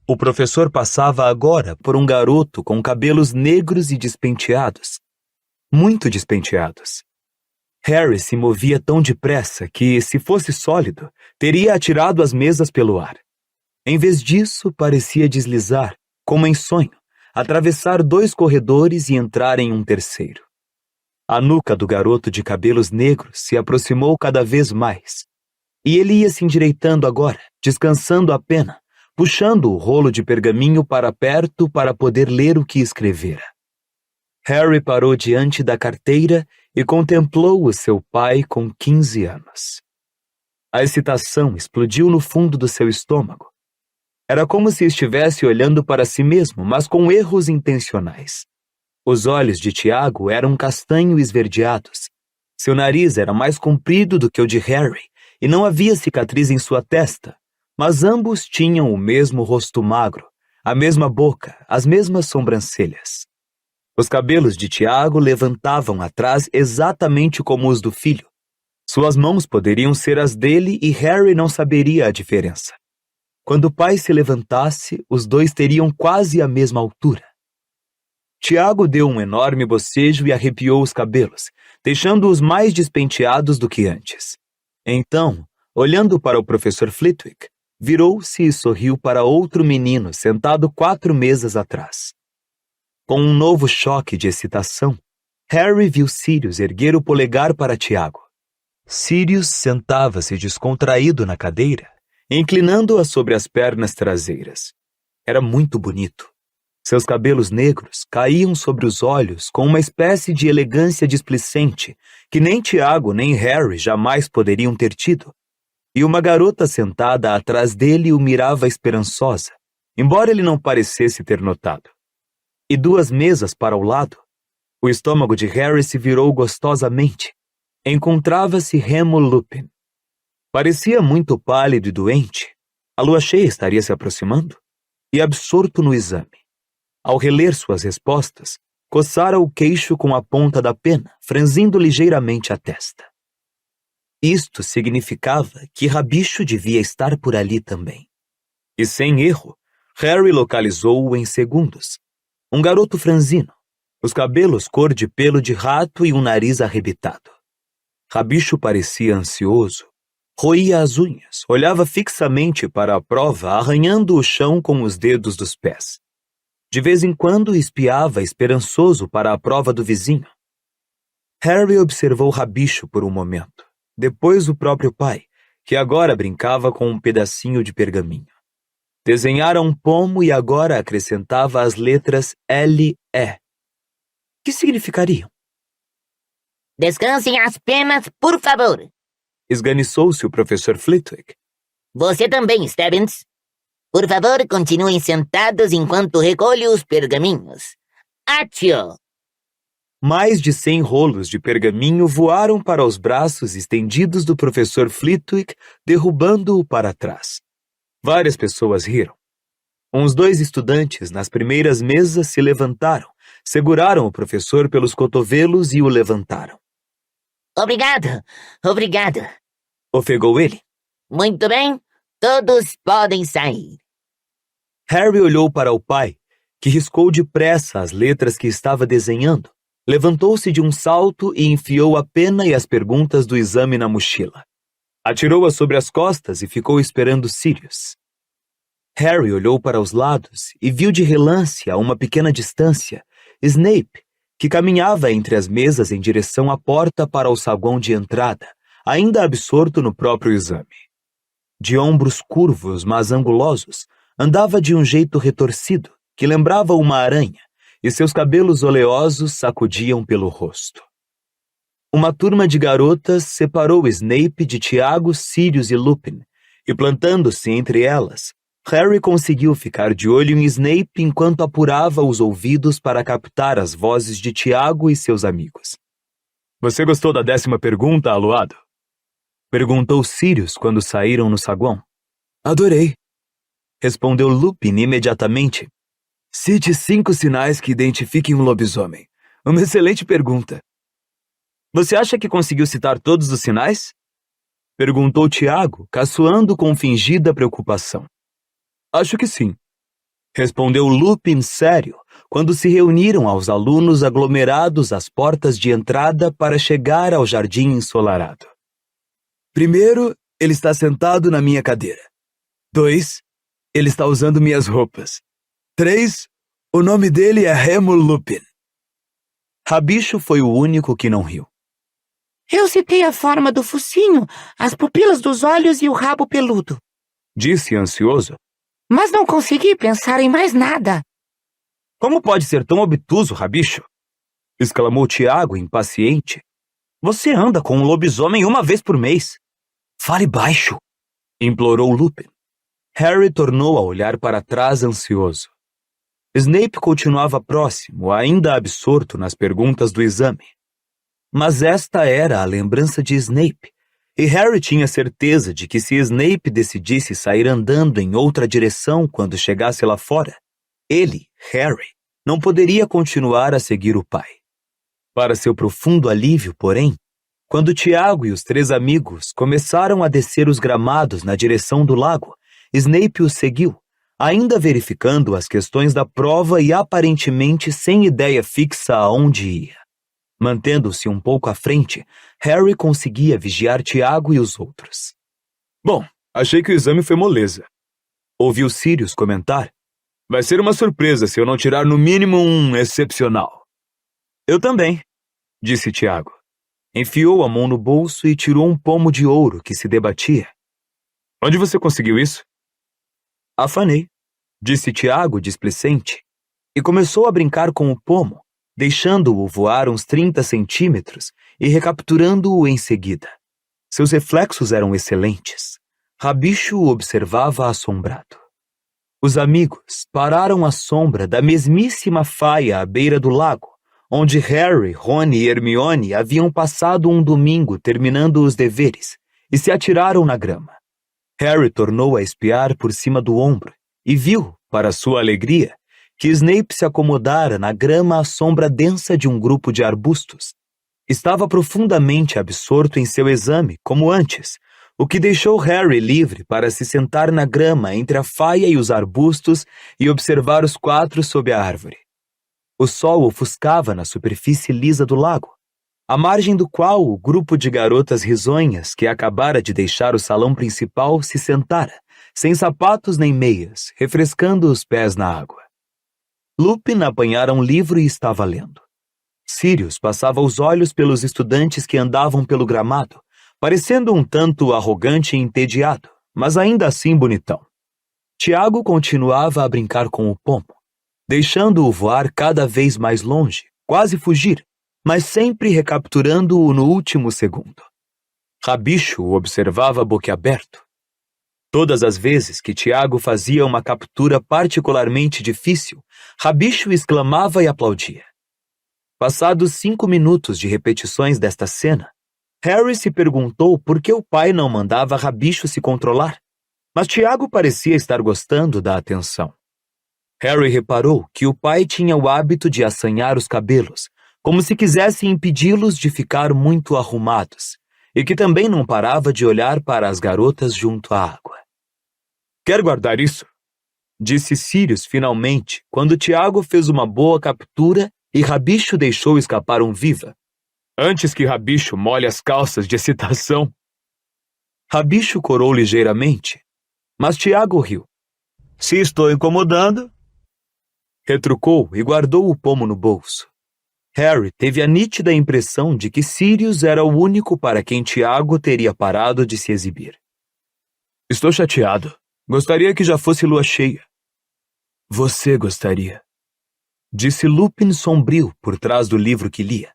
O professor passava agora por um garoto com cabelos negros e despenteados. Muito despenteados. Harry se movia tão depressa que, se fosse sólido, teria atirado as mesas pelo ar. Em vez disso, parecia deslizar, como em sonho, atravessar 2 corredores e entrar em um terceiro. A nuca do garoto de cabelos negros se aproximou cada vez mais. E ele ia se endireitando agora, descansando a pena, puxando o rolo de pergaminho para perto para poder ler o que escrevera. Harry parou diante da carteira e contemplou o seu pai com 15 anos. A excitação explodiu no fundo do seu estômago. Era como se estivesse olhando para si mesmo, mas com erros intencionais. Os olhos de Tiago eram castanho esverdeados. Seu nariz era mais comprido do que o de Harry, e não havia cicatriz em sua testa, mas ambos tinham o mesmo rosto magro, a mesma boca, as mesmas sobrancelhas. Os cabelos de Tiago levantavam atrás exatamente como os do filho. Suas mãos poderiam ser as dele e Harry não saberia a diferença. Quando o pai se levantasse, os dois teriam quase a mesma altura. Tiago deu um enorme bocejo e arrepiou os cabelos, deixando-os mais despenteados do que antes. Então, olhando para o professor Flitwick, virou-se e sorriu para outro menino sentado 4 mesas atrás. Com um novo choque de excitação, Harry viu Sirius erguer o polegar para Tiago. Sirius sentava-se descontraído na cadeira, inclinando-a sobre as pernas traseiras. Era muito bonito. Seus cabelos negros caíam sobre os olhos com uma espécie de elegância displicente que nem Tiago nem Harry jamais poderiam ter tido. E uma garota sentada atrás dele o mirava esperançosa, embora ele não parecesse ter notado. E 2 mesas para o lado, o estômago de Harry se virou gostosamente. Encontrava-se Remo Lupin. Parecia muito pálido e doente. A lua cheia estaria se aproximando? E absorto no exame. Ao reler suas respostas, coçara o queixo com a ponta da pena, franzindo ligeiramente a testa. Isto significava que Rabicho devia estar por ali também. E sem erro, Harry localizou-o em segundos. Um garoto franzino, os cabelos cor de pelo de rato e um nariz arrebitado. Rabicho parecia ansioso. Roía as unhas, olhava fixamente para a prova, arranhando o chão com os dedos dos pés. De vez em quando espiava esperançoso para a prova do vizinho. Harry observou Rabicho por um momento, depois o próprio pai, que agora brincava com um pedacinho de pergaminho. Desenhara um pomo e agora acrescentava as letras L-E. Que significariam? Descansem as penas, por favor. Esganiçou-se o professor Flitwick. Você também, Stebbins. Por favor, continuem sentados enquanto recolho os pergaminhos. Atio! Mais de 100 rolos de pergaminho voaram para os braços estendidos do professor Flitwick, derrubando-o para trás. Várias pessoas riram. Uns 2 estudantes nas primeiras mesas se levantaram, seguraram o professor pelos cotovelos e o levantaram. Obrigado, obrigado. Ofegou ele. Muito bem, todos podem sair. Harry olhou para o pai, que riscou depressa as letras que estava desenhando, levantou-se de um salto e enfiou a pena e as perguntas do exame na mochila. Atirou-a sobre as costas e ficou esperando Sirius. Harry olhou para os lados e viu de relance, a uma pequena distância, Snape, que caminhava entre as mesas em direção à porta para o saguão de entrada, ainda absorto no próprio exame. De ombros curvos, mas angulosos, andava de um jeito retorcido, que lembrava uma aranha, e seus cabelos oleosos sacudiam pelo rosto. Uma turma de garotas separou Snape de Tiago, Sirius e Lupin, e plantando-se entre elas, Harry conseguiu ficar de olho em Snape enquanto apurava os ouvidos para captar as vozes de Tiago e seus amigos. Você gostou da 10ª pergunta, Aluado? Perguntou Sirius quando saíram no saguão. Adorei. Respondeu Lupin imediatamente. Cite 5 sinais que identifiquem um lobisomem. Uma excelente pergunta. Você acha que conseguiu citar todos os sinais? Perguntou Tiago, caçoando com fingida preocupação. Acho que sim. Respondeu Lupin sério, quando se reuniram aos alunos aglomerados às portas de entrada para chegar ao jardim ensolarado. Primeiro, ele está sentado na minha cadeira. 2, ele está usando minhas roupas. 3, o nome dele é Remo Lupin. Rabicho foi o único que não riu. Eu citei a forma do focinho, as pupilas dos olhos e o rabo peludo. Disse ansioso. Mas não consegui pensar em mais nada. Como pode ser tão obtuso, Rabicho? Exclamou Tiago, impaciente. Você anda com um lobisomem uma vez por mês. Fale baixo, implorou Lupin. Harry tornou a olhar para trás ansioso. Snape continuava próximo, ainda absorto nas perguntas do exame. Mas esta era a lembrança de Snape, e Harry tinha certeza de que se Snape decidisse sair andando em outra direção quando chegasse lá fora, ele, Harry, não poderia continuar a seguir o pai. Para seu profundo alívio, porém, quando Tiago e os 3 amigos começaram a descer os gramados na direção do lago, Snape os seguiu, ainda verificando as questões da prova e aparentemente sem ideia fixa aonde ia. Mantendo-se um pouco à frente, Harry conseguia vigiar Tiago e os outros. Bom, achei que o exame foi moleza. Ouviu Sirius comentar. Vai ser uma surpresa se eu não tirar no mínimo um excepcional. Eu também, disse Tiago. Enfiou a mão no bolso e tirou um pomo de ouro que se debatia. Onde você conseguiu isso? Afanei, disse Tiago displicente, e começou a brincar com o pomo, deixando-o voar uns 30 centímetros e recapturando-o em seguida. Seus reflexos eram excelentes. Rabicho o observava assombrado. Os amigos pararam à sombra da mesmíssima faia à beira do lago, onde Harry, Rony e Hermione haviam passado um domingo terminando os deveres, e se atiraram na grama. Harry tornou a espiar por cima do ombro e viu, para sua alegria, que Snape se acomodara na grama à sombra densa de um grupo de arbustos. Estava profundamente absorto em seu exame, como antes, o que deixou Harry livre para se sentar na grama entre a faia e os arbustos e observar os 4 sob a árvore. O sol ofuscava na superfície lisa do lago, à margem do qual o grupo de garotas risonhas que acabara de deixar o salão principal se sentara, sem sapatos nem meias, refrescando os pés na água. Lupin apanhara um livro e estava lendo. Sirius passava os olhos pelos estudantes que andavam pelo gramado, parecendo um tanto arrogante e entediado, mas ainda assim bonitão. Tiago continuava a brincar com o pomo, deixando-o voar cada vez mais longe, quase fugir, mas sempre recapturando-o no último segundo. Rabicho o observava boquiaberto. Todas as vezes que Tiago fazia uma captura particularmente difícil, Rabicho exclamava e aplaudia. Passados 5 minutos de repetições desta cena, Harry se perguntou por que o pai não mandava Rabicho se controlar, mas Tiago parecia estar gostando da atenção. Harry reparou que o pai tinha o hábito de assanhar os cabelos, como se quisesse impedi-los de ficar muito arrumados, e que também não parava de olhar para as garotas junto à água. Quer guardar isso? Disse Sirius finalmente, quando Tiago fez uma boa captura e Rabicho deixou escapar um viva. Antes que Rabicho molhe as calças de excitação. Rabicho corou ligeiramente, mas Tiago riu. Se estou incomodando, retrucou e guardou o pomo no bolso. Harry teve a nítida impressão de que Sirius era o único para quem Tiago teria parado de se exibir. Estou chateado. Gostaria que já fosse lua cheia. Você gostaria, disse Lupin sombrio por trás do livro que lia.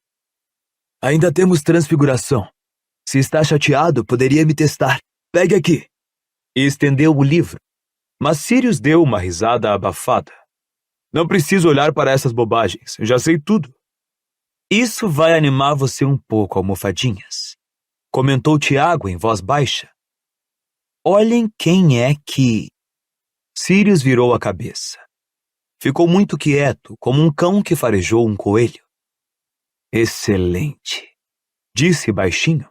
Ainda temos transfiguração. Se está chateado, poderia me testar. Pegue aqui. E estendeu o livro, mas Sirius deu uma risada abafada. Não preciso olhar para essas bobagens, já sei tudo. Isso vai animar você um pouco, almofadinhas, comentou Tiago em voz baixa. Olhem quem é que... Sirius virou a cabeça. Ficou muito quieto, como um cão que farejou um coelho. Excelente, disse baixinho.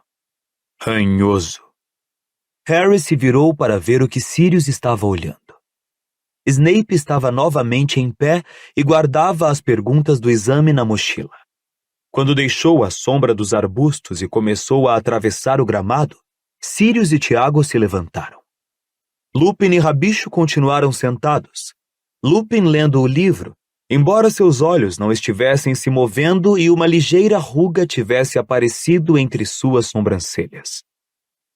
Ranhoso. Harry se virou para ver o que Sirius estava olhando. Snape estava novamente em pé e guardava as perguntas do exame na mochila. Quando deixou a sombra dos arbustos e começou a atravessar o gramado, Sirius e Tiago se levantaram. Lupin e Rabicho continuaram sentados. Lupin lendo o livro, embora seus olhos não estivessem se movendo e uma ligeira ruga tivesse aparecido entre suas sobrancelhas.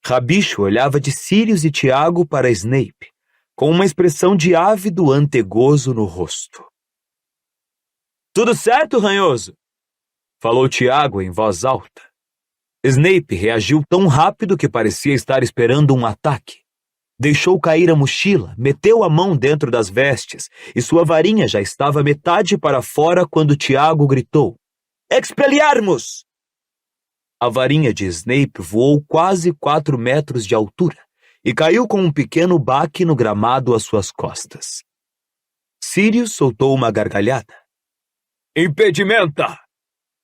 Rabicho olhava de Sirius e Tiago para Snape, com uma expressão de ávido antegozo no rosto. Tudo certo, ranhoso? Falou Tiago em voz alta. Snape reagiu tão rápido que parecia estar esperando um ataque. Deixou cair a mochila, meteu a mão dentro das vestes e sua varinha já estava metade para fora quando Tiago gritou: Expelliarmus! A varinha de Snape voou quase 4 metros de altura e caiu com um pequeno baque no gramado às suas costas. Sirius soltou uma gargalhada. Impedimenta!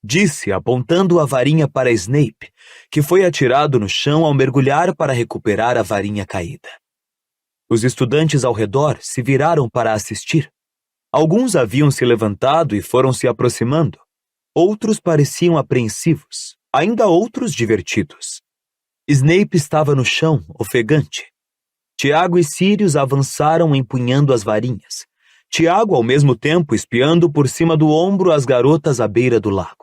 Disse, apontando a varinha para Snape, que foi atirado no chão ao mergulhar para recuperar a varinha caída. Os estudantes ao redor se viraram para assistir. Alguns haviam se levantado e foram se aproximando. Outros pareciam apreensivos, ainda outros divertidos. Snape estava no chão, ofegante. Tiago e Sirius avançaram empunhando as varinhas. Tiago, ao mesmo tempo, espiando por cima do ombro as garotas à beira do lago.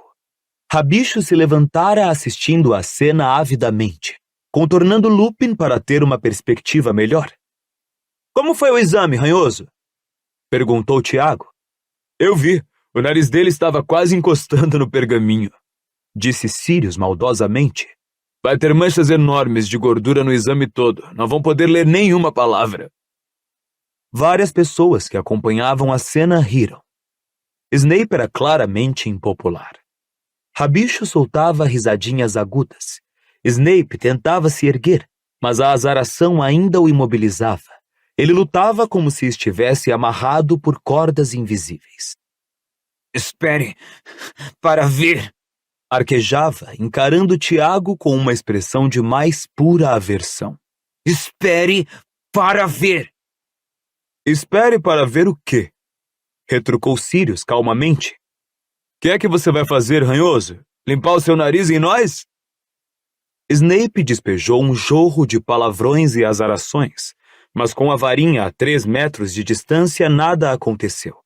Rabicho se levantara assistindo à cena avidamente, contornando Lupin para ter uma perspectiva melhor. Como foi o exame, Ranhoso? Perguntou Tiago. Eu vi. O nariz dele estava quase encostando no pergaminho. Disse Sirius maldosamente. Vai ter manchas enormes de gordura no exame todo. Não vão poder ler nenhuma palavra. Várias pessoas que acompanhavam a cena riram. Snape era claramente impopular. Rabicho soltava risadinhas agudas. Snape tentava se erguer, mas a azaração ainda o imobilizava. Ele lutava como se estivesse amarrado por cordas invisíveis. Espere para ver! Arquejava, encarando Tiago com uma expressão de mais pura aversão. Espere para ver! Espere para ver o quê? Retrucou Sirius calmamente. Que é que você vai fazer, Ranhoso? Limpar o seu nariz em nós? Snape despejou um jorro de palavrões e azarações, mas com a varinha a 3 metros de distância nada aconteceu.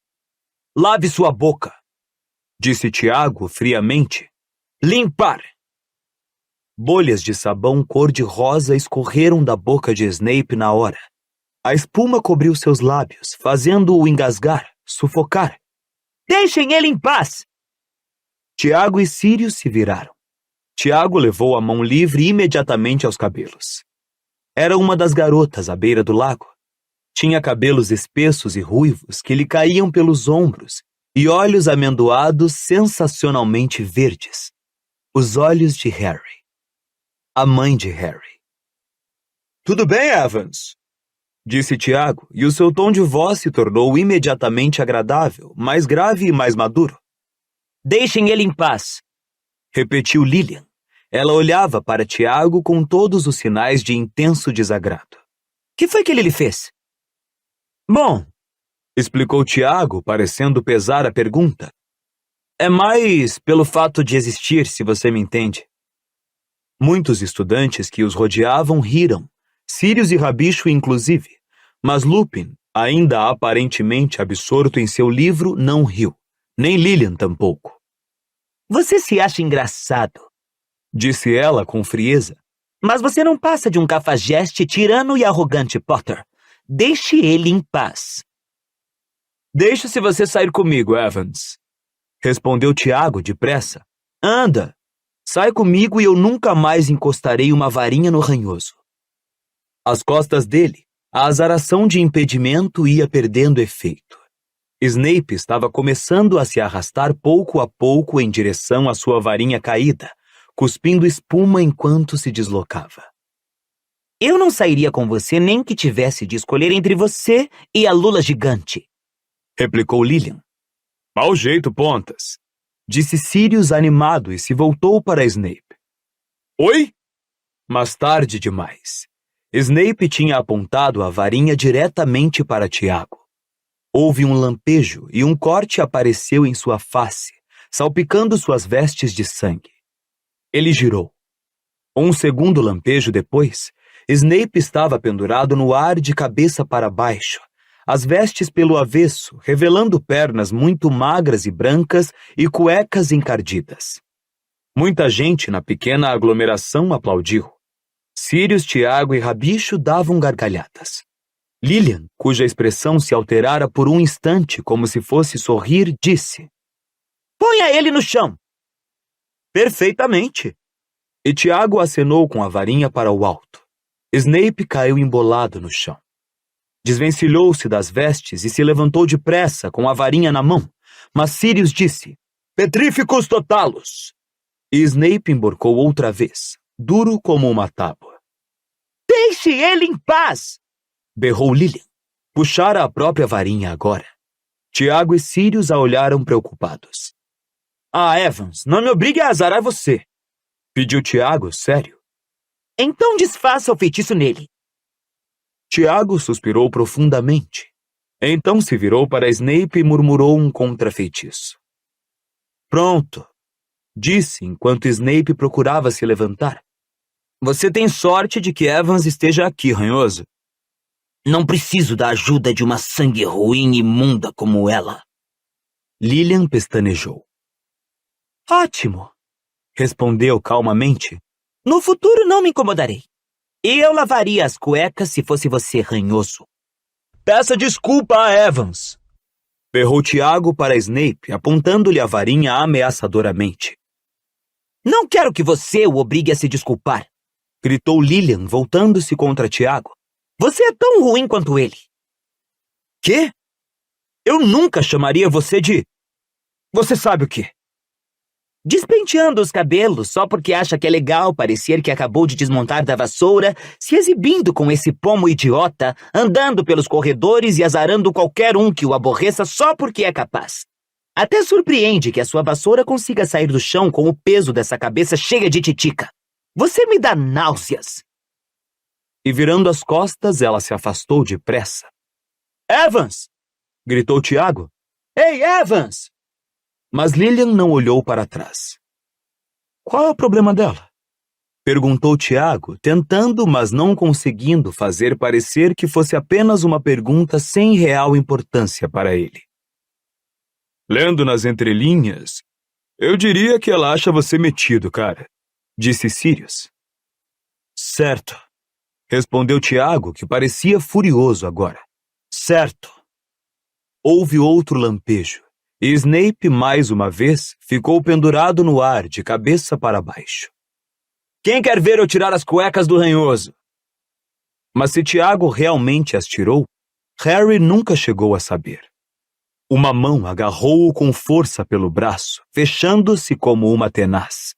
Lave sua boca, disse Tiago friamente. Limpar! Bolhas de sabão cor-de-rosa escorreram da boca de Snape na hora. A espuma cobriu seus lábios, fazendo-o engasgar, sufocar. Deixem ele em paz! Tiago e Sirius se viraram. Tiago levou a mão livre imediatamente aos cabelos. Era uma das garotas à beira do lago. Tinha cabelos espessos e ruivos que lhe caíam pelos ombros e olhos amendoados sensacionalmente verdes. Os olhos de Harry. A mãe de Harry. Tudo bem, Evans? Disse Tiago, e o seu tom de voz se tornou imediatamente agradável, mais grave e mais maduro. Deixem ele em paz, repetiu Lilian. Ela olhava para Tiago com todos os sinais de intenso desagrado. Que foi que ele lhe fez? Bom, explicou Tiago, parecendo pesar a pergunta. É mais pelo fato de existir, se você me entende. Muitos estudantes que os rodeavam riram, Sirius e Rabicho inclusive, mas Lupin, ainda aparentemente absorto em seu livro, não riu, nem Lilian tampouco. Você se acha engraçado, disse ela com frieza, mas você não passa de um cafajeste tirano e arrogante, Potter. Deixe ele em paz. Deixe se você sair comigo, Evans, respondeu Tiago depressa. Anda, sai comigo e eu nunca mais encostarei uma varinha no Ranhoso. Às costas dele, a azaração de impedimento ia perdendo efeito. Snape estava começando a se arrastar pouco a pouco em direção à sua varinha caída, cuspindo espuma enquanto se deslocava. Eu não sairia com você nem que tivesse de escolher entre você e a lula gigante, replicou Lilian. Mau jeito, Pontas, disse Sirius animado e se voltou para Snape. Oi? Mas tarde demais. Snape tinha apontado a varinha diretamente para Tiago. Houve um lampejo e um corte apareceu em sua face, salpicando suas vestes de sangue. Ele girou. Um segundo lampejo depois, Snape estava pendurado no ar de cabeça para baixo, as vestes pelo avesso, revelando pernas muito magras e brancas e cuecas encardidas. Muita gente na pequena aglomeração aplaudiu. Sirius, Tiago e Rabicho davam gargalhadas. Lilian, cuja expressão se alterara por um instante como se fosse sorrir, disse: Ponha ele no chão. Perfeitamente, E Tiago acenou com a varinha para o alto. Snape caiu embolado no chão. Desvencilhou-se das vestes e se levantou depressa com a varinha na mão, mas Sirius disse: Petrificus totalus! E Snape emborcou outra vez, duro como uma tábua. Deixe ele em paz! Berrou Lilian. Puxara a própria varinha agora. Tiago e Sirius a olharam preocupados. Ah, Evans, não me obrigue a azarar você, pediu Tiago, sério. Então desfaça o feitiço nele. Tiago suspirou profundamente. Então se virou para Snape e murmurou um contrafeitiço. Pronto, disse enquanto Snape procurava se levantar. Você tem sorte de que Evans esteja aqui, ranhoso. Não preciso da ajuda de uma sangue ruim e imunda como ela. Lilian pestanejou. Ótimo, respondeu calmamente. no futuro não me incomodarei. E eu lavaria as cuecas se fosse você, ranhoso. Peça desculpa a Evans, berrou Tiago para Snape, apontando-lhe a varinha ameaçadoramente. Não quero que você o obrigue a se desculpar, gritou Lilian, voltando-se contra Tiago. Você é tão ruim quanto ele. Quê? Eu nunca chamaria você de... Você sabe o quê? Despenteando os cabelos só porque acha que é legal parecer que acabou de desmontar da vassoura, se exibindo com esse pomo idiota, andando pelos corredores e azarando qualquer um que o aborreça só porque é capaz. Até surpreende que a sua vassoura consiga sair do chão com o peso dessa cabeça cheia de titica. Você me dá náuseas. E virando as costas, ela se afastou depressa. Evans! Gritou Tiago. Ei, Evans! Mas Lilian não olhou para trás. Qual é o problema dela? Perguntou Tiago, tentando, mas não conseguindo fazer parecer que fosse apenas uma pergunta sem real importância para ele. Lendo nas entrelinhas, eu diria que ela acha você metido, cara, disse Sirius. Certo, respondeu Tiago, que parecia furioso agora. Certo. Houve outro lampejo. E Snape, mais uma vez, ficou pendurado no ar, de cabeça para baixo. Quem quer ver eu tirar as cuecas do ranhoso? Mas se Tiago realmente as tirou, Harry nunca chegou a saber. Uma mão agarrou-o com força pelo braço, fechando-se como uma tenaz.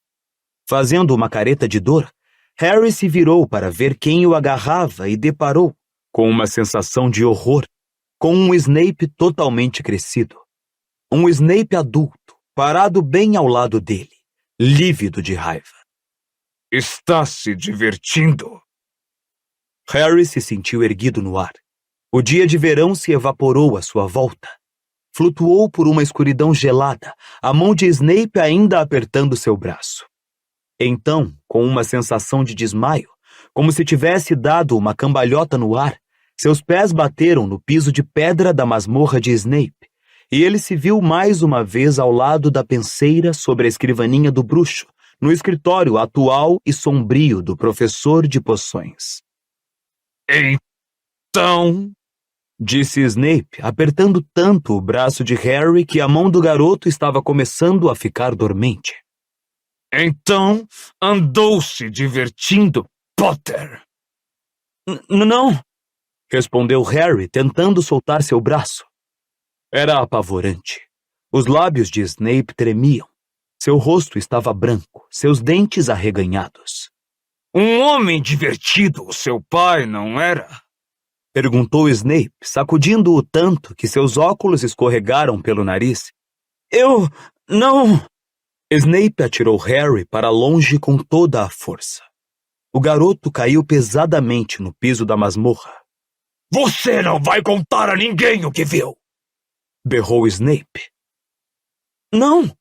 Fazendo uma careta de dor, Harry se virou para ver quem o agarrava e deparou, com uma sensação de horror, com um Snape totalmente crescido. Um Snape adulto, parado bem ao lado dele, lívido de raiva. Está se divertindo? Harry se sentiu erguido no ar. O dia de verão se evaporou à sua volta. Flutuou por uma escuridão gelada, a mão de Snape ainda apertando seu braço. Então, com uma sensação de desmaio, como se tivesse dado uma cambalhota no ar, seus pés bateram no piso de pedra da masmorra de Snape, e ele se viu mais uma vez ao lado da penseira sobre a escrivaninha do bruxo, no escritório atual e sombrio do professor de poções. Então, disse Snape, apertando tanto o braço de Harry que a mão do garoto estava começando a ficar dormente. Então, andou se divertindo, Potter? Não, respondeu Harry, tentando soltar seu braço. Era apavorante. Os lábios de Snape tremiam. Seu rosto estava branco, seus dentes arreganhados. Um homem divertido, o seu pai, não era? Perguntou Snape, sacudindo-o tanto que seus óculos escorregaram pelo nariz. Eu não... Snape atirou Harry para longe com toda a força. O garoto caiu pesadamente no piso da masmorra. Você não vai contar a ninguém o que viu! Berrou Snape. Não,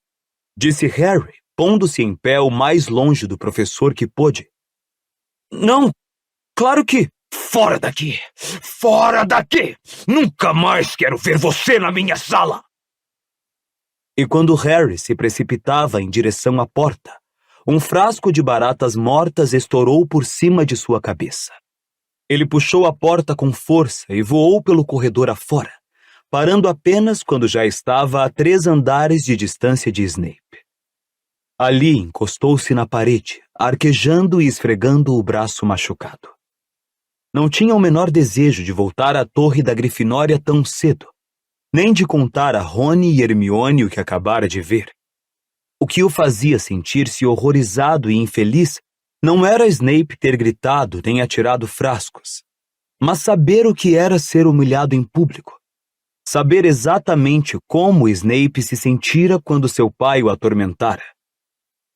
disse Harry, pondo-se em pé o mais longe do professor que pôde. Não, claro que... Fora daqui! Fora daqui! Nunca mais quero ver você na minha sala! E quando Harry se precipitava em direção à porta, um frasco de baratas mortas estourou por cima de sua cabeça. Ele puxou a porta com força e voou pelo corredor afora, parando apenas quando já estava a 3 andares de distância de Snape. Ali encostou-se na parede, arquejando e esfregando o braço machucado. Não tinha o menor desejo de voltar à torre da Grifinória tão cedo, nem de contar a Rony e Hermione o que acabara de ver. O que o fazia sentir-se horrorizado e infeliz não era Snape ter gritado nem atirado frascos, mas saber o que era ser humilhado em público. Saber exatamente como Snape se sentira quando seu pai o atormentara.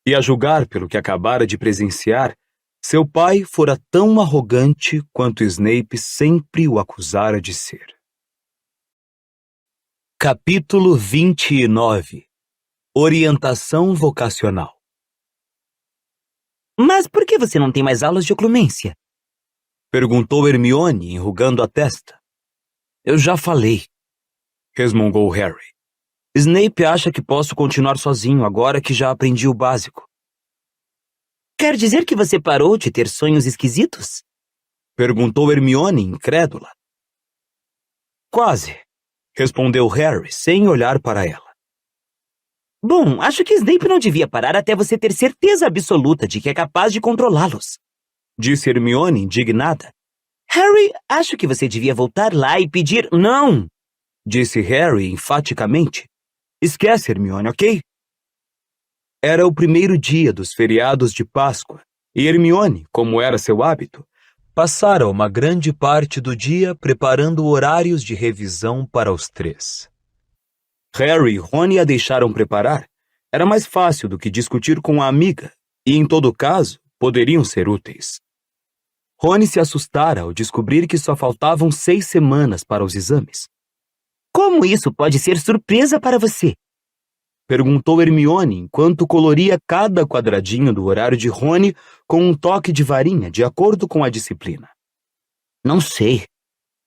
E a julgar pelo que acabara de presenciar, seu pai fora tão arrogante quanto Snape sempre o acusara de ser. Capítulo 29. Orientação vocacional. Mas por que você não tem mais aulas de oclumência? Perguntou Hermione, enrugando a testa. Eu já falei, resmungou Harry. Snape acha que posso continuar sozinho agora que já aprendi o básico. Quer dizer que você parou de ter sonhos esquisitos? Perguntou Hermione, incrédula. Quase, respondeu Harry, sem olhar para ela. Bom, acho que Snape não devia parar até você ter certeza absoluta de que é capaz de controlá-los, disse Hermione, indignada. Harry, acho que você devia voltar lá e pedir... Não! Disse Harry enfaticamente. Esquece, Hermione, ok? Era o primeiro dia dos feriados de Páscoa, e Hermione, como era seu hábito, passara uma grande parte do dia preparando horários de revisão para os três. Harry e Rony a deixaram preparar. Era mais fácil do que discutir com a amiga, e em todo caso, poderiam ser úteis. Rony se assustara ao descobrir que só faltavam 6 semanas para os exames. Como isso pode ser surpresa para você? Perguntou Hermione enquanto coloria cada quadradinho do horário de Rony com um toque de varinha de acordo com a disciplina. Não sei,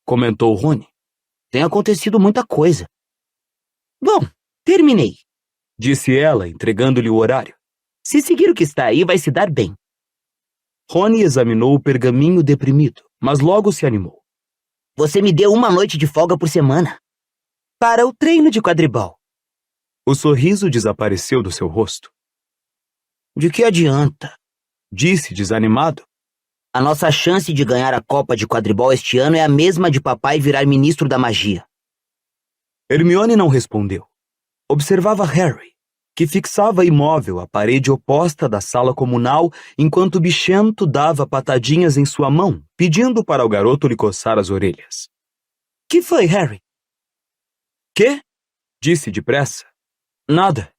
comentou Rony. Tem acontecido muita coisa. Bom, terminei, disse ela, entregando-lhe o horário. Se seguir o que está aí, vai se dar bem. Rony examinou o pergaminho deprimido, mas logo se animou. Você me deu uma noite de folga por semana. Para o treino de quadribol. O sorriso desapareceu do seu rosto. De que adianta? Disse desanimado. A nossa chance de ganhar a Copa de Quadribol este ano é a mesma de papai virar ministro da magia. Hermione não respondeu. Observava Harry, que fixava imóvel à parede oposta da sala comunal enquanto o bichento dava patadinhas em sua mão, pedindo para o garoto lhe coçar as orelhas. Que foi, Harry? Quê? Disse depressa. Nada.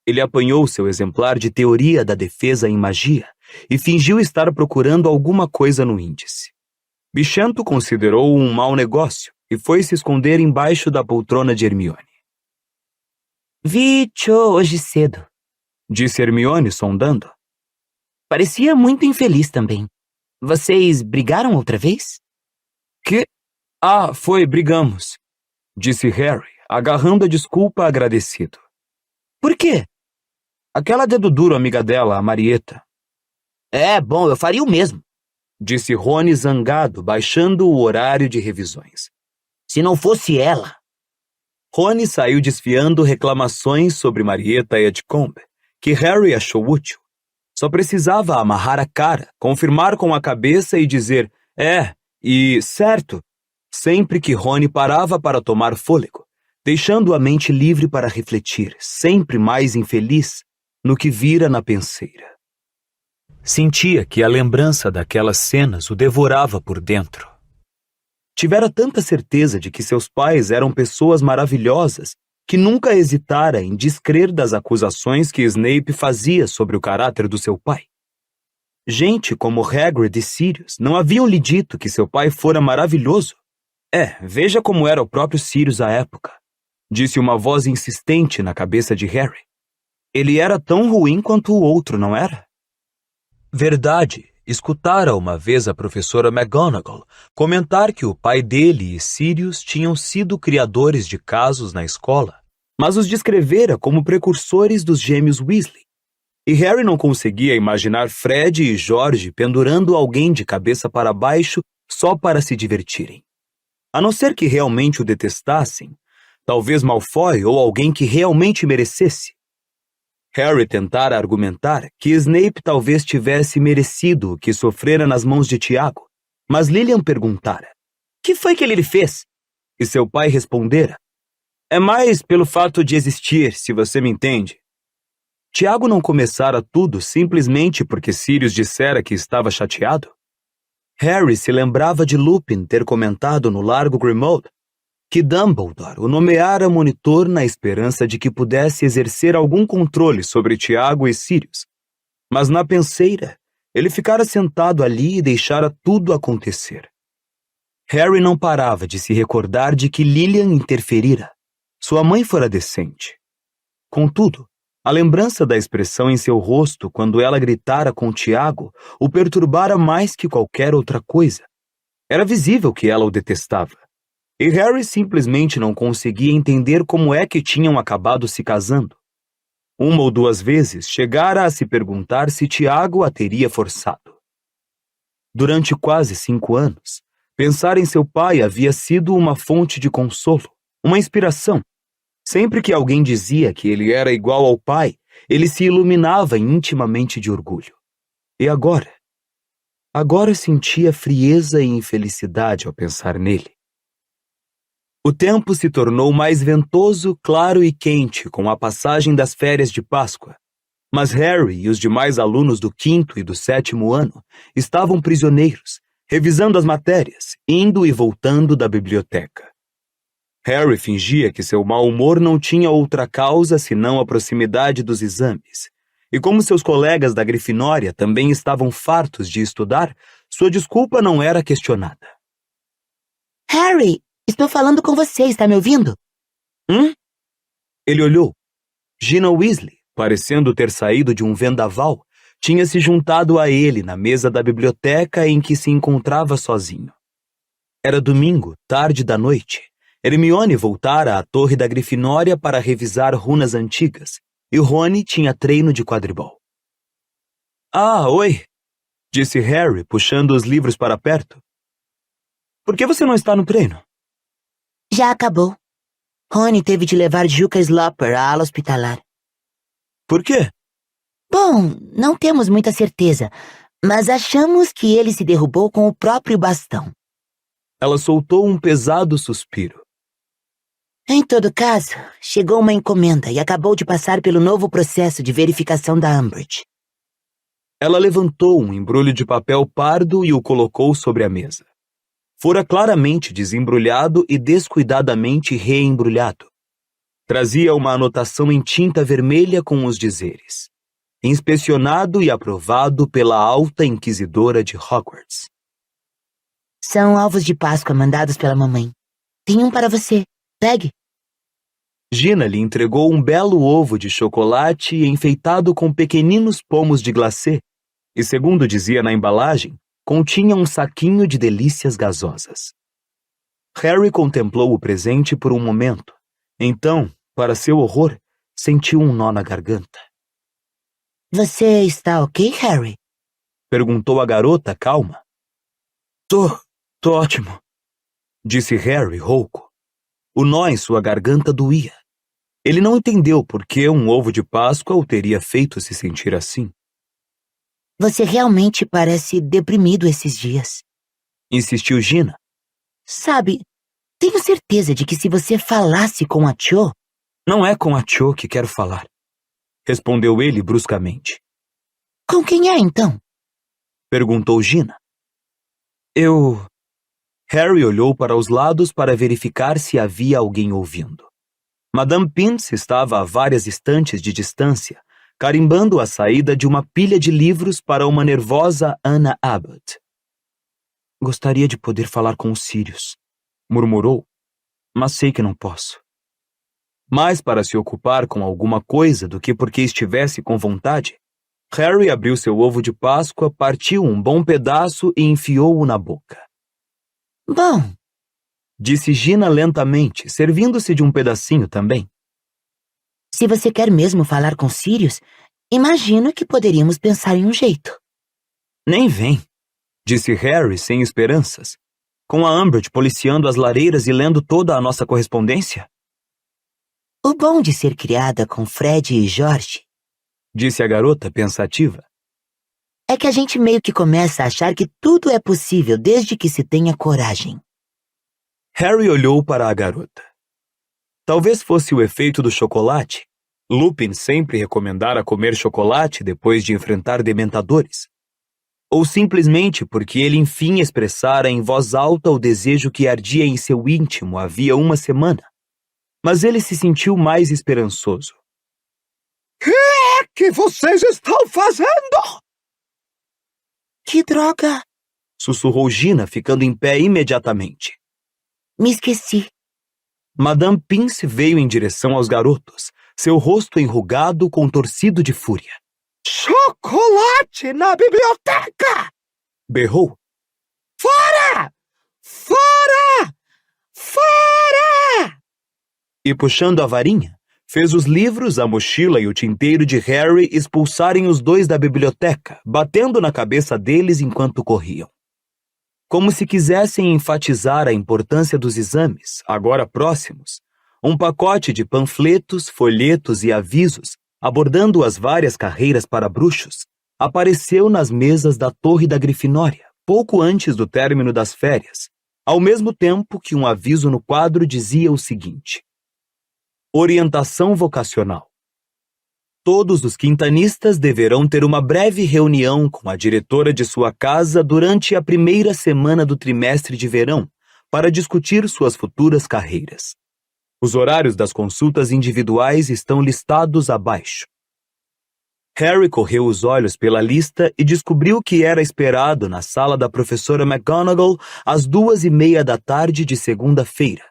Ele apanhou seu exemplar de Teoria da Defesa em Magia e fingiu estar procurando alguma coisa no índice. Bichento considerou-o um mau negócio e foi se esconder embaixo da poltrona de Hermione. Vi Cho hoje cedo, disse Hermione, sondando. Parecia muito infeliz também. Vocês brigaram outra vez? Que? Ah, brigamos, disse Harry, agarrando a desculpa agradecido. Por quê? Aquela dedo duro amiga dela, a Marieta. É, bom, eu faria o mesmo, disse Rony zangado, baixando o horário de revisões. Se não fosse ela. Rony saiu desfiando reclamações sobre Marieta Edgecombe, que Harry achou útil. Só precisava amarrar a cara, confirmar com a cabeça e dizer certo, sempre que Rony parava para tomar fôlego, deixando a mente livre para refletir, sempre mais infeliz, no que vira na penseira. Sentia que a lembrança daquelas cenas o devorava por dentro. Tivera tanta certeza de que seus pais eram pessoas maravilhosas que nunca hesitara em descrer das acusações que Snape fazia sobre o caráter do seu pai. Gente como Hagrid e Sirius não haviam lhe dito que seu pai fora maravilhoso. Veja como era o próprio Sirius à época, disse uma voz insistente na cabeça de Harry. Ele era tão ruim quanto o outro, não era? Verdade. Escutara uma vez a professora McGonagall comentar que o pai dele e Sirius tinham sido criadores de casos na escola, mas os descrevera como precursores dos gêmeos Weasley. E Harry não conseguia imaginar Fred e George pendurando alguém de cabeça para baixo só para se divertirem. A não ser que realmente o detestassem, talvez Malfoy ou alguém que realmente merecesse. Harry tentara argumentar que Snape talvez tivesse merecido o que sofrera nas mãos de Tiago, mas Lilian perguntara: "Que foi que ele lhe fez?" E seu pai respondera: "É mais pelo fato de existir, se você me entende." Tiago não começara tudo simplesmente porque Sirius dissera que estava chateado? Harry se lembrava de Lupin ter comentado no Largo Grimmauld que Dumbledore o nomeara monitor na esperança de que pudesse exercer algum controle sobre Tiago e Sirius. Mas na penseira, ele ficara sentado ali e deixara tudo acontecer. Harry não parava de se recordar de que Lilian interferira. Sua mãe fora decente. Contudo, a lembrança da expressão em seu rosto quando ela gritara com Tiago o perturbara mais que qualquer outra coisa. Era visível que ela o detestava. E Harry simplesmente não conseguia entender como é que tinham acabado se casando. Uma ou duas vezes chegara a se perguntar se Tiago a teria forçado. Durante quase 5 anos, pensar em seu pai havia sido uma fonte de consolo, uma inspiração. Sempre que alguém dizia que ele era igual ao pai, ele se iluminava intimamente de orgulho. E agora? Agora sentia frieza e infelicidade ao pensar nele. O tempo se tornou mais ventoso, claro e quente com a passagem das férias de Páscoa. Mas Harry e os demais alunos do 5º e do 7º ano estavam prisioneiros, revisando as matérias, indo e voltando da biblioteca. Harry fingia que seu mau humor não tinha outra causa senão a proximidade dos exames. E como seus colegas da Grifinória também estavam fartos de estudar, sua desculpa não era questionada. Harry, estou falando com você, está me ouvindo? Ele olhou. Gina Weasley, parecendo ter saído de um vendaval, tinha se juntado a ele na mesa da biblioteca em que se encontrava sozinho. Era domingo, tarde da noite. Hermione voltara à torre da Grifinória para revisar runas antigas, e Rony tinha treino de quadribol. "Ah, oi", disse Harry, puxando os livros para perto. "Por que você não está no treino?" Já acabou. Rony teve de levar Juca Slopper à ala hospitalar. "Por quê?" Bom, não temos muita certeza, mas achamos que ele se derrubou com o próprio bastão. Ela soltou um pesado suspiro. Em todo caso, chegou uma encomenda e acabou de passar pelo novo processo de verificação da Umbridge. Ela levantou um embrulho de papel pardo e o colocou sobre a mesa. Fora claramente desembrulhado e descuidadamente reembrulhado. Trazia uma anotação em tinta vermelha com os dizeres: inspecionado e aprovado pela alta inquisidora de Hogwarts. São ovos de Páscoa mandados pela mamãe. Tem um para você. Pegue. Gina lhe entregou um belo ovo de chocolate enfeitado com pequeninos pomos de glacê e, segundo dizia na embalagem, continha um saquinho de delícias gasosas. Harry contemplou o presente por um momento. Então, para seu horror, sentiu um nó na garganta. Você está ok, Harry? Perguntou a garota calma. Tô ótimo, disse Harry rouco. O nó em sua garganta doía. Ele não entendeu por que um ovo de Páscoa o teria feito se sentir assim. Você realmente parece deprimido esses dias, insistiu Gina. Sabe, tenho certeza de que se você falasse com a Cho... Não é com a Cho que quero falar, respondeu ele bruscamente. Com quem é, então? Perguntou Gina. Harry olhou para os lados para verificar se havia alguém ouvindo. Madame Pince estava a várias estantes de distância, carimbando a saída de uma pilha de livros para uma nervosa Anna Abbott. Gostaria de poder falar com o Sirius, murmurou, mas sei que não posso. Mais para se ocupar com alguma coisa do que porque estivesse com vontade, Harry abriu seu ovo de Páscoa, partiu um bom pedaço e enfiou-o na boca. Bom, disse Gina lentamente, servindo-se de um pedacinho também. Se você quer mesmo falar com Sirius, imagino que poderíamos pensar em um jeito. Nem vem, disse Harry sem esperanças, com a Umbridge policiando as lareiras e lendo toda a nossa correspondência. O bom de ser criada com Fred e George disse a garota pensativa. É que a gente meio que começa a achar que tudo é possível desde que se tenha coragem. Harry olhou para a garota. Talvez fosse o efeito do chocolate. Lupin sempre recomendara comer chocolate depois de enfrentar dementadores. Ou simplesmente porque ele enfim expressara em voz alta o desejo que ardia em seu íntimo havia uma semana. Mas ele se sentiu mais esperançoso. O que vocês estão fazendo? Que droga! Sussurrou Gina, ficando em pé imediatamente. Me esqueci. Madame Pince veio em direção aos garotos, seu rosto enrugado, contorcido de fúria. Chocolate na biblioteca! Berrou. Fora! Fora! Fora! E puxando a varinha, fez os livros, a mochila e o tinteiro de Harry expulsarem os dois da biblioteca, batendo na cabeça deles enquanto corriam. Como se quisessem enfatizar a importância dos exames, agora próximos, um pacote de panfletos, folhetos e avisos abordando as várias carreiras para bruxos apareceu nas mesas da Torre da Grifinória, pouco antes do término das férias, ao mesmo tempo que um aviso no quadro dizia o seguinte: Orientação vocacional. Todos os quintanistas deverão ter uma breve reunião com a diretora de sua casa durante a primeira semana do trimestre de verão para discutir suas futuras carreiras. Os horários das consultas individuais estão listados abaixo. Harry correu os olhos pela lista e descobriu que era esperado na sala da professora McGonagall às 2:30 da tarde de segunda-feira,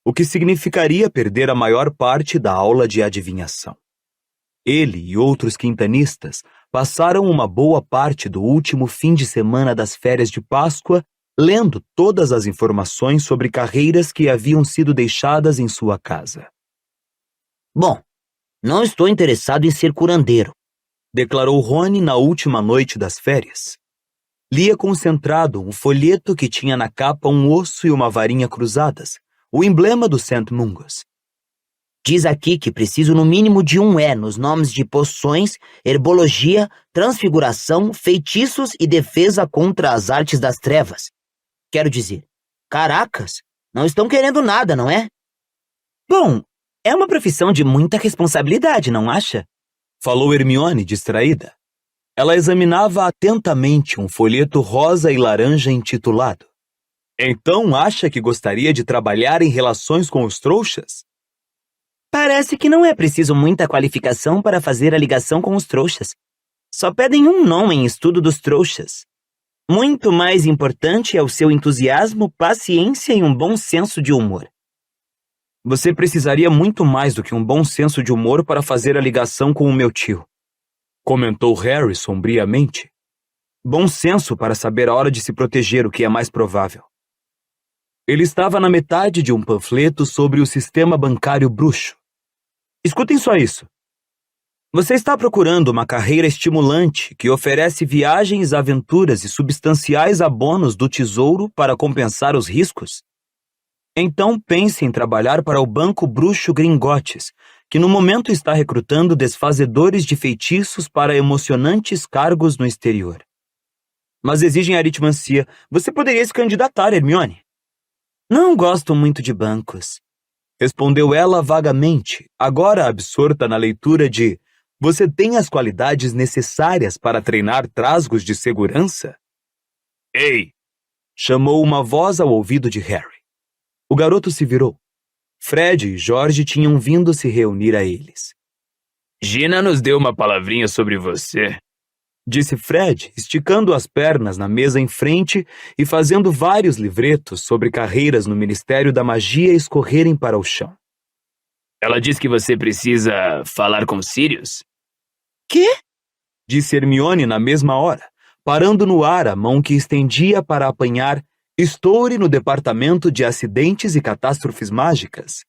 o que significaria perder a maior parte da aula de adivinhação. Ele e outros quintanistas passaram uma boa parte do último fim de semana das férias de Páscoa lendo todas as informações sobre carreiras que haviam sido deixadas em sua casa. Bom, não estou interessado em ser curandeiro, declarou Rony na última noite das férias. Lia concentrado um folheto que tinha na capa um osso e uma varinha cruzadas, o emblema do St. Mungus. Diz aqui que preciso no mínimo de um E nos nomes de poções, herbologia, transfiguração, feitiços e defesa contra as artes das trevas. Quero dizer, caracas, não estão querendo nada, não é? Bom, é uma profissão de muita responsabilidade, não acha? Falou Hermione, distraída. Ela examinava atentamente um folheto rosa e laranja intitulado: Então acha que gostaria de trabalhar em relações com os trouxas? Parece que não é preciso muita qualificação para fazer a ligação com os trouxas. Só pedem um nome em estudo dos trouxas. Muito mais importante é o seu entusiasmo, paciência e um bom senso de humor. Você precisaria muito mais do que um bom senso de humor para fazer a ligação com o meu tio, comentou Harry sombriamente. Bom senso para saber a hora de se proteger, o que é mais provável. Ele estava na metade de um panfleto sobre o sistema bancário bruxo. Escutem só isso. Você está procurando uma carreira estimulante que oferece viagens, aventuras e substanciais abonos do tesouro para compensar os riscos? Então pense em trabalhar para o Banco Bruxo Gringotes, que no momento está recrutando desfazedores de feitiços para emocionantes cargos no exterior. Mas exigem aritmancia. Você poderia se candidatar, Hermione. Não gosto muito de bancos, respondeu ela vagamente, agora absorta na leitura de Você tem as qualidades necessárias para treinar trasgos de segurança? Ei! Chamou uma voz ao ouvido de Harry. O garoto se virou. Fred e George tinham vindo se reunir a eles. Gina nos deu uma palavrinha sobre você, disse Fred, esticando as pernas na mesa em frente e fazendo vários livretos sobre carreiras no Ministério da Magia escorrerem para o chão. Ela diz que você precisa falar com Sirius. Quê? Disse Hermione na mesma hora, parando no ar a mão que estendia para apanhar Story no Departamento de Acidentes e Catástrofes Mágicas.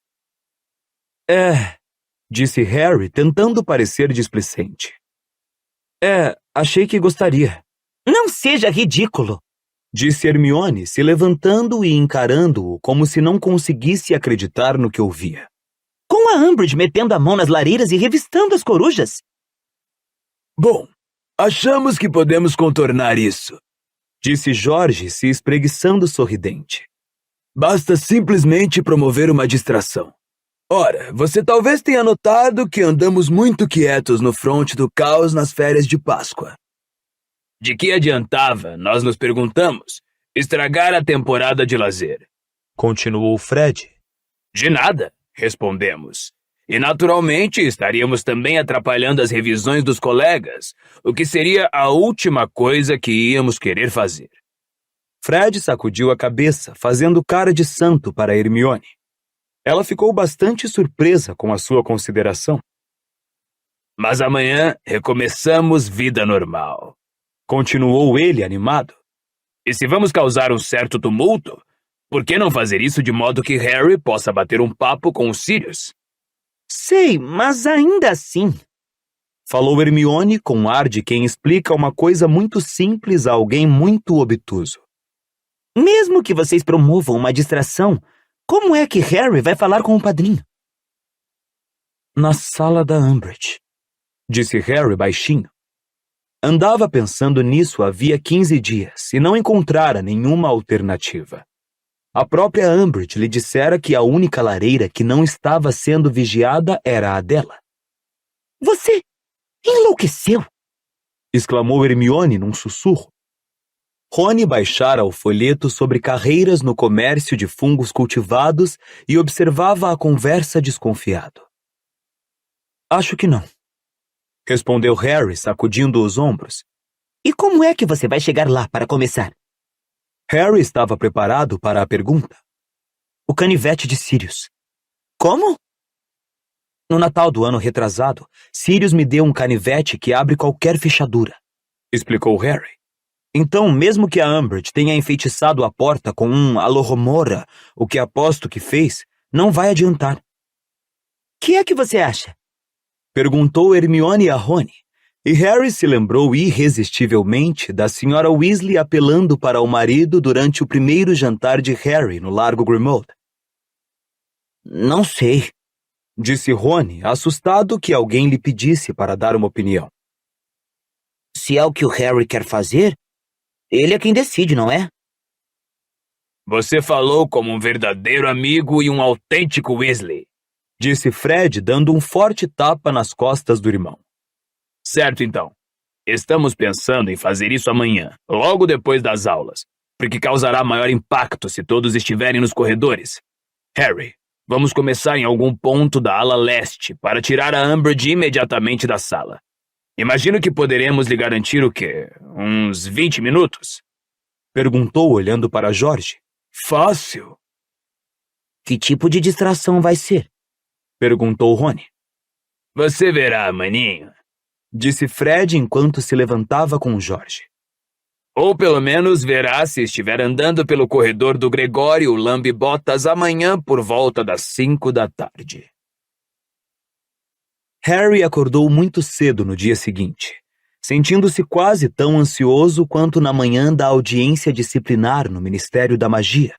Disse Harry, tentando parecer displicente. Achei que gostaria. Não seja ridículo, disse Hermione, se levantando e encarando-o como se não conseguisse acreditar no que ouvia. Com a Umbridge metendo a mão nas lareiras e revistando as corujas. Bom, achamos que podemos contornar isso, disse Jorge, se espreguiçando sorridente. Basta simplesmente promover uma distração. Ora, você talvez tenha notado que andamos muito quietos no fronte do caos nas férias de Páscoa. De que adiantava, nós nos perguntamos, estragar a temporada de lazer? Continuou Fred. De nada, respondemos. E naturalmente estaríamos também atrapalhando as revisões dos colegas, o que seria a última coisa que íamos querer fazer. Fred sacudiu a cabeça, fazendo cara de santo para Hermione. Ela ficou bastante surpresa com a sua consideração. Mas amanhã recomeçamos vida normal, continuou ele animado. E se vamos causar um certo tumulto, por que não fazer isso de modo que Harry possa bater um papo com os Sirius? Sei, mas ainda assim... Falou Hermione com um ar de quem explica uma coisa muito simples a alguém muito obtuso. Mesmo que vocês promovam uma distração, como é que Harry vai falar com o padrinho? Na sala da Umbridge, disse Harry baixinho. Andava pensando nisso havia 15 dias e não encontrara nenhuma alternativa. A própria Umbridge lhe dissera que a única lareira que não estava sendo vigiada era a dela. Você enlouqueceu? Exclamou Hermione num sussurro. Rony baixara o folheto sobre carreiras no comércio de fungos cultivados e observava a conversa desconfiado. Acho que não, respondeu Harry, sacudindo os ombros. E como é que você vai chegar lá para começar? Harry estava preparado para a pergunta. O canivete de Sirius. Como? No Natal do ano retrasado, Sirius me deu um canivete que abre qualquer fechadura, explicou Harry. Então, mesmo que a Umbridge tenha enfeitiçado a porta com um Alohomora, o que aposto que fez, não vai adiantar. Que é que você acha? Perguntou Hermione a Rony, e Harry se lembrou irresistivelmente da senhora Weasley apelando para o marido durante o primeiro jantar de Harry no Largo Grimmauld. Não sei, disse Rony, assustado que alguém lhe pedisse para dar uma opinião. Se é o que o Harry quer fazer, ele é quem decide, não é? Você falou como um verdadeiro amigo e um autêntico Weasley, disse Fred, dando um forte tapa nas costas do irmão. Certo, então. Estamos pensando em fazer isso amanhã, logo depois das aulas, porque causará maior impacto se todos estiverem nos corredores. Harry, vamos começar em algum ponto da ala leste para tirar a Umbridge imediatamente da sala. Imagino que poderemos lhe garantir o quê? Uns 20 minutos? Perguntou olhando para Jorge. Fácil. Que tipo de distração vai ser? Perguntou Rony. Você verá, maninho, disse Fred enquanto se levantava com Jorge. Ou pelo menos verá se estiver andando pelo corredor do Gregório Lambe-Botas amanhã por volta das 5 da tarde. Harry acordou muito cedo no dia seguinte, sentindo-se quase tão ansioso quanto na manhã da audiência disciplinar no Ministério da Magia.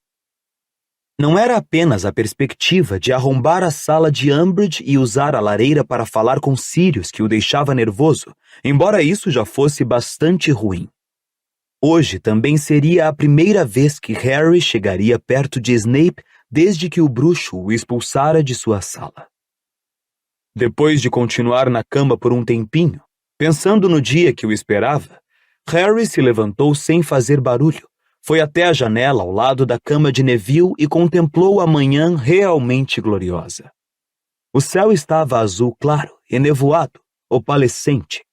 Não era apenas a perspectiva de arrombar a sala de Umbridge e usar a lareira para falar com Sirius que o deixava nervoso, embora isso já fosse bastante ruim. Hoje também seria a primeira vez que Harry chegaria perto de Snape desde que o bruxo o expulsara de sua sala. Depois de continuar na cama por um tempinho, pensando no dia que o esperava, Harry se levantou sem fazer barulho, foi até a janela ao lado da cama de Neville e contemplou a manhã realmente gloriosa. O céu estava azul claro, enevoado, opalescente.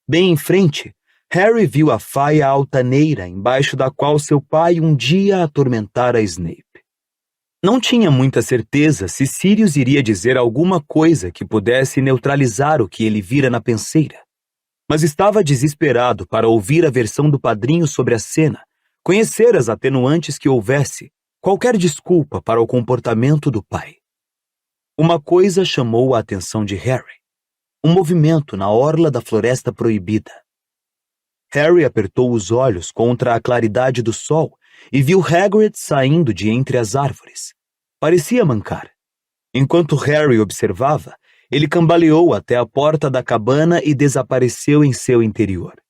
Bem em frente, Harry viu a faia altaneira embaixo da qual seu pai um dia atormentara Snape. Não tinha muita certeza se Sirius iria dizer alguma coisa que pudesse neutralizar o que ele vira na penseira, mas estava desesperado para ouvir a versão do padrinho sobre a cena, conhecer as atenuantes que houvesse, qualquer desculpa para o comportamento do pai. Uma coisa chamou a atenção de Harry. Um movimento na orla da Floresta Proibida. Harry apertou os olhos contra a claridade do sol e viu Hagrid saindo de entre as árvores. Parecia mancar. Enquanto Harry observava, ele cambaleou até a porta da cabana e desapareceu em seu interior.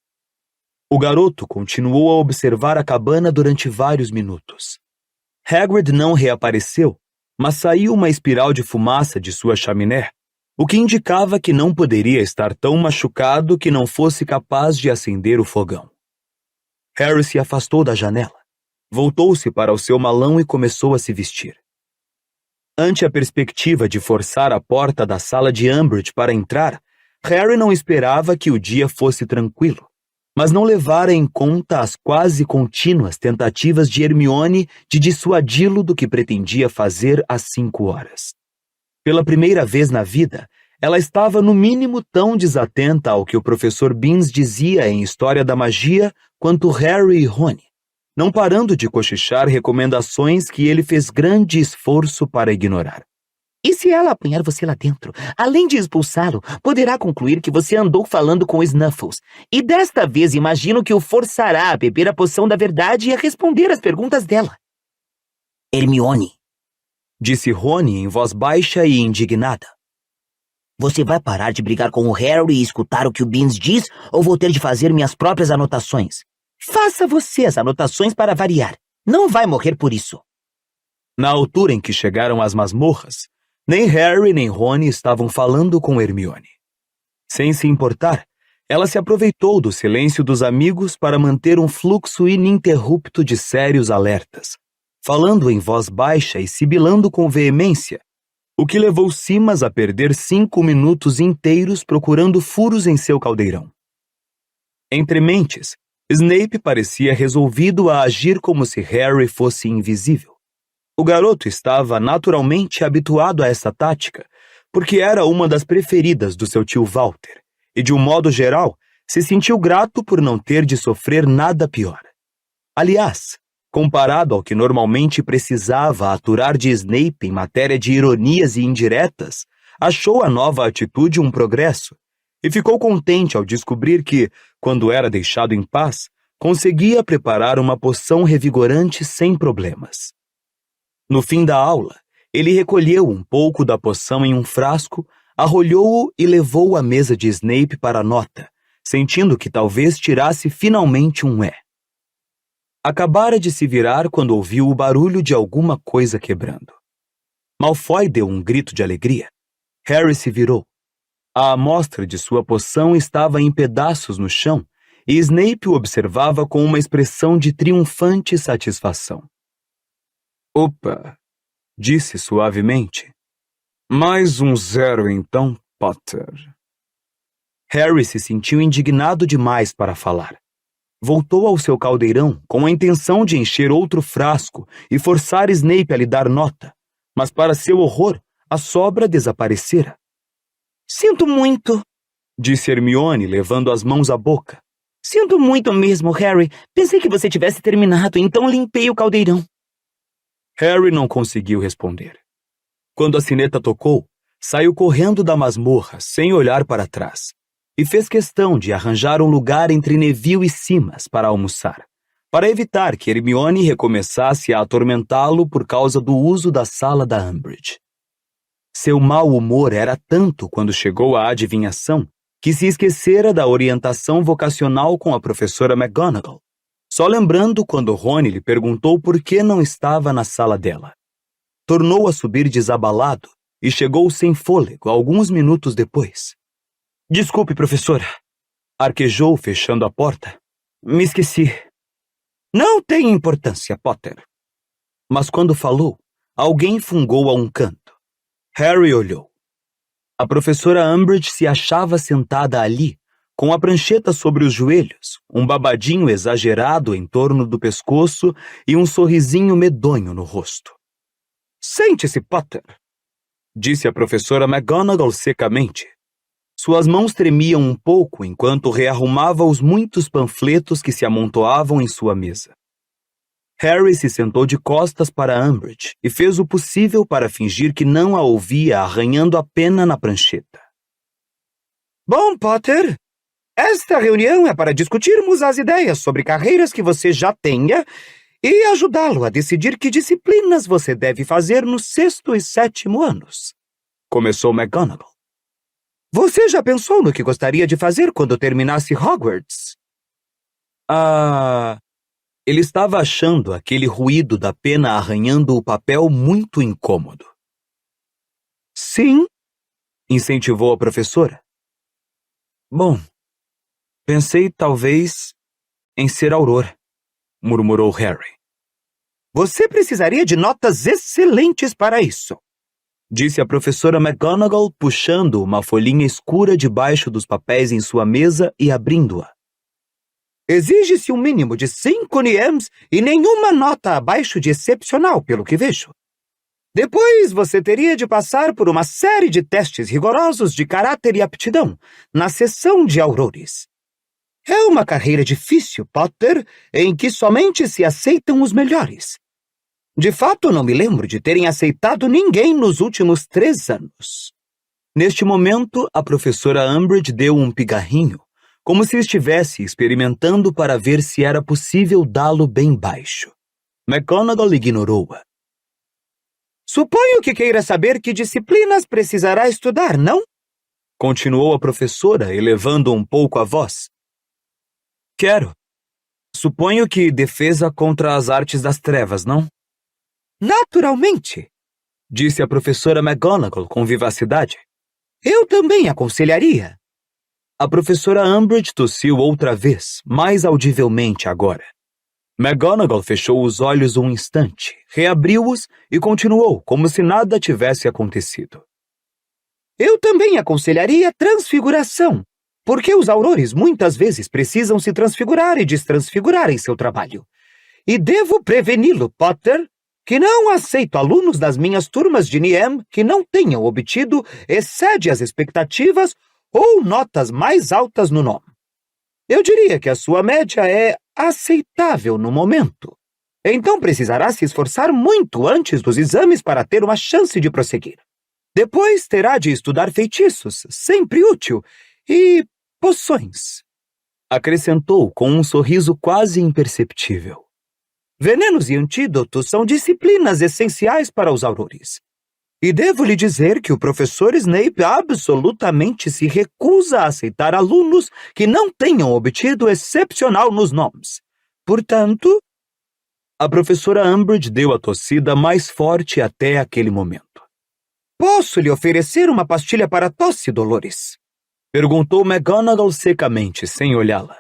O garoto continuou a observar a cabana durante vários minutos. Hagrid não reapareceu, mas saiu uma espiral de fumaça de sua chaminé, o que indicava que não poderia estar tão machucado que não fosse capaz de acender o fogão. Harry se afastou da janela, voltou-se para o seu malão e começou a se vestir. Ante a perspectiva de forçar a porta da sala de Umbridge para entrar, Harry não esperava que o dia fosse tranquilo, mas não levara em conta as quase contínuas tentativas de Hermione de dissuadi-lo do que pretendia fazer às 5 horas. Pela primeira vez na vida, ela estava no mínimo tão desatenta ao que o professor Binns dizia em História da Magia quanto Harry e Rony, não parando de cochichar recomendações que ele fez grande esforço para ignorar. E se ela apanhar você lá dentro, além de expulsá-lo, poderá concluir que você andou falando com Snuffles. E desta vez imagino que o forçará a beber a poção da verdade e a responder às perguntas dela. Hermione, Disse Rony em voz baixa e indignada. você vai parar de brigar com o Harry e escutar o que o Binns diz, ou vou ter de fazer minhas próprias anotações? Faça você as anotações para variar. Não vai morrer por isso. Na altura em que chegaram às masmorras, nem Harry nem Rony estavam falando com Hermione. Sem se importar, ela se aproveitou do silêncio dos amigos para manter um fluxo ininterrupto de sérios alertas, falando em voz baixa e sibilando com veemência, o que levou Simas a perder 5 minutos inteiros procurando furos em seu caldeirão. Entre mentes, Snape parecia resolvido a agir como se Harry fosse invisível. O garoto estava naturalmente habituado a essa tática, porque era uma das preferidas do seu tio Walter, e de um modo geral, se sentiu grato por não ter de sofrer nada pior. Aliás, comparado ao que normalmente precisava aturar de Snape em matéria de ironias e indiretas, achou a nova atitude um progresso, e ficou contente ao descobrir que, quando era deixado em paz, conseguia preparar uma poção revigorante sem problemas. No fim da aula, ele recolheu um pouco da poção em um frasco, arrolhou-o e levou-o à mesa de Snape para a nota, sentindo que talvez tirasse finalmente um E. Acabara de se virar quando ouviu o barulho de alguma coisa quebrando. Malfoy deu um grito de alegria. Harry se virou. A amostra de sua poção estava em pedaços no chão e Snape o observava com uma expressão de triunfante satisfação. Opa, disse suavemente. Mais um 0 então, Potter. Harry se sentiu indignado demais para falar. Voltou ao seu caldeirão com a intenção de encher outro frasco e forçar Snape a lhe dar nota, mas para seu horror, a sobra desaparecera. Sinto muito, Disse Hermione, levando as mãos à boca. Sinto muito mesmo, Harry. Pensei que você tivesse terminado, então limpei o caldeirão. Harry não conseguiu responder. Quando a sineta tocou, saiu correndo da masmorra, sem olhar para trás, e fez questão de arranjar um lugar entre Neville e Simas para almoçar, para evitar que Hermione recomeçasse a atormentá-lo por causa do uso da sala da Umbridge. Seu mau humor era tanto quando chegou à adivinhação que se esquecera da orientação vocacional com a professora McGonagall, só lembrando quando Rony lhe perguntou por que não estava na sala dela. Tornou a subir desabalado e chegou sem fôlego alguns minutos depois. Desculpe, professora, arquejou fechando a porta. Me esqueci. Não tem importância, Potter. Mas quando falou, alguém fungou a um canto. Harry olhou. A professora Umbridge se achava sentada ali, com a prancheta sobre os joelhos, um babadinho exagerado em torno do pescoço e um sorrisinho medonho no rosto. Sente-se, Potter, disse a professora McGonagall secamente. Suas mãos tremiam um pouco enquanto rearrumava os muitos panfletos que se amontoavam em sua mesa. Harry se sentou de costas para Umbridge e fez o possível para fingir que não a ouvia arranhando a pena na prancheta. Bom, Potter, esta reunião é para discutirmos as ideias sobre carreiras que você já tenha e ajudá-lo a decidir que disciplinas você deve fazer nos 6º e 7º anos. Começou McGonagall. Você já pensou no que gostaria de fazer quando terminasse Hogwarts? Ele estava achando aquele ruído da pena arranhando o papel muito incômodo. Sim, incentivou a professora. Bom, pensei talvez em ser Auror, murmurou Harry. Você precisaria de notas excelentes para isso, disse a professora McGonagall, puxando uma folhinha escura debaixo dos papéis em sua mesa e abrindo-a. Exige-se um mínimo de 5 NIEMs e nenhuma nota abaixo de excepcional, pelo que vejo. Depois você teria de passar por uma série de testes rigorosos de caráter e aptidão na seção de Aurores. É uma carreira difícil, Potter, em que somente se aceitam os melhores. De fato, não me lembro de terem aceitado ninguém nos últimos 3 anos. Neste momento, a professora Umbridge deu um pigarrinho, como se estivesse experimentando para ver se era possível dá-lo bem baixo. McGonagall ignorou-a. Suponho que queira saber que disciplinas precisará estudar, não? Continuou a professora, elevando um pouco a voz. Quero. Suponho que defesa contra as artes das trevas, não? Naturalmente, disse a professora McGonagall com vivacidade. Eu também aconselharia. A professora Umbridge tossiu outra vez, mais audivelmente agora. McGonagall fechou os olhos um instante, reabriu-os e continuou como se nada tivesse acontecido. Eu também aconselharia transfiguração, porque os aurores muitas vezes precisam se transfigurar e destransfigurar em seu trabalho. E devo preveni-lo, Potter, que não aceito alunos das minhas turmas de NIEM que não tenham obtido excede as expectativas ou notas mais altas no nome. Eu diria que a sua média é aceitável no momento. Então precisará se esforçar muito antes dos exames para ter uma chance de prosseguir. Depois terá de estudar feitiços, sempre útil, e poções. Acrescentou com um sorriso quase imperceptível. Venenos e antídotos são disciplinas essenciais para os aurores. E devo lhe dizer que o professor Snape absolutamente se recusa a aceitar alunos que não tenham obtido excepcional nos nomes. Portanto, a professora Umbridge deu a tossida mais forte até aquele momento. Posso lhe oferecer uma pastilha para tosse, Dolores? Perguntou McGonagall secamente, sem olhá-la.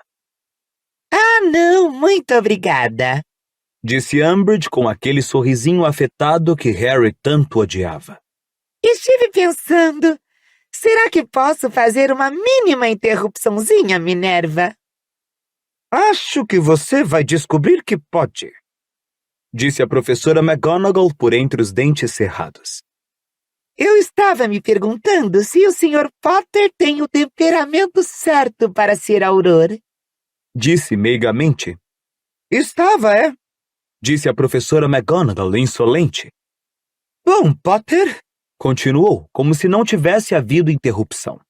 Ah, não, muito obrigada, disse Umbridge com aquele sorrisinho afetado que Harry tanto odiava. Estive pensando, será que posso fazer uma mínima interrupçãozinha, Minerva? Acho que você vai descobrir que pode, disse a professora McGonagall por entre os dentes cerrados. Eu estava me perguntando se o Sr. Potter tem o temperamento certo para ser auror. Disse meigamente. Estava, é? Disse a professora McGonagall insolente. Bom, Potter, continuou, como se não tivesse havido interrupção.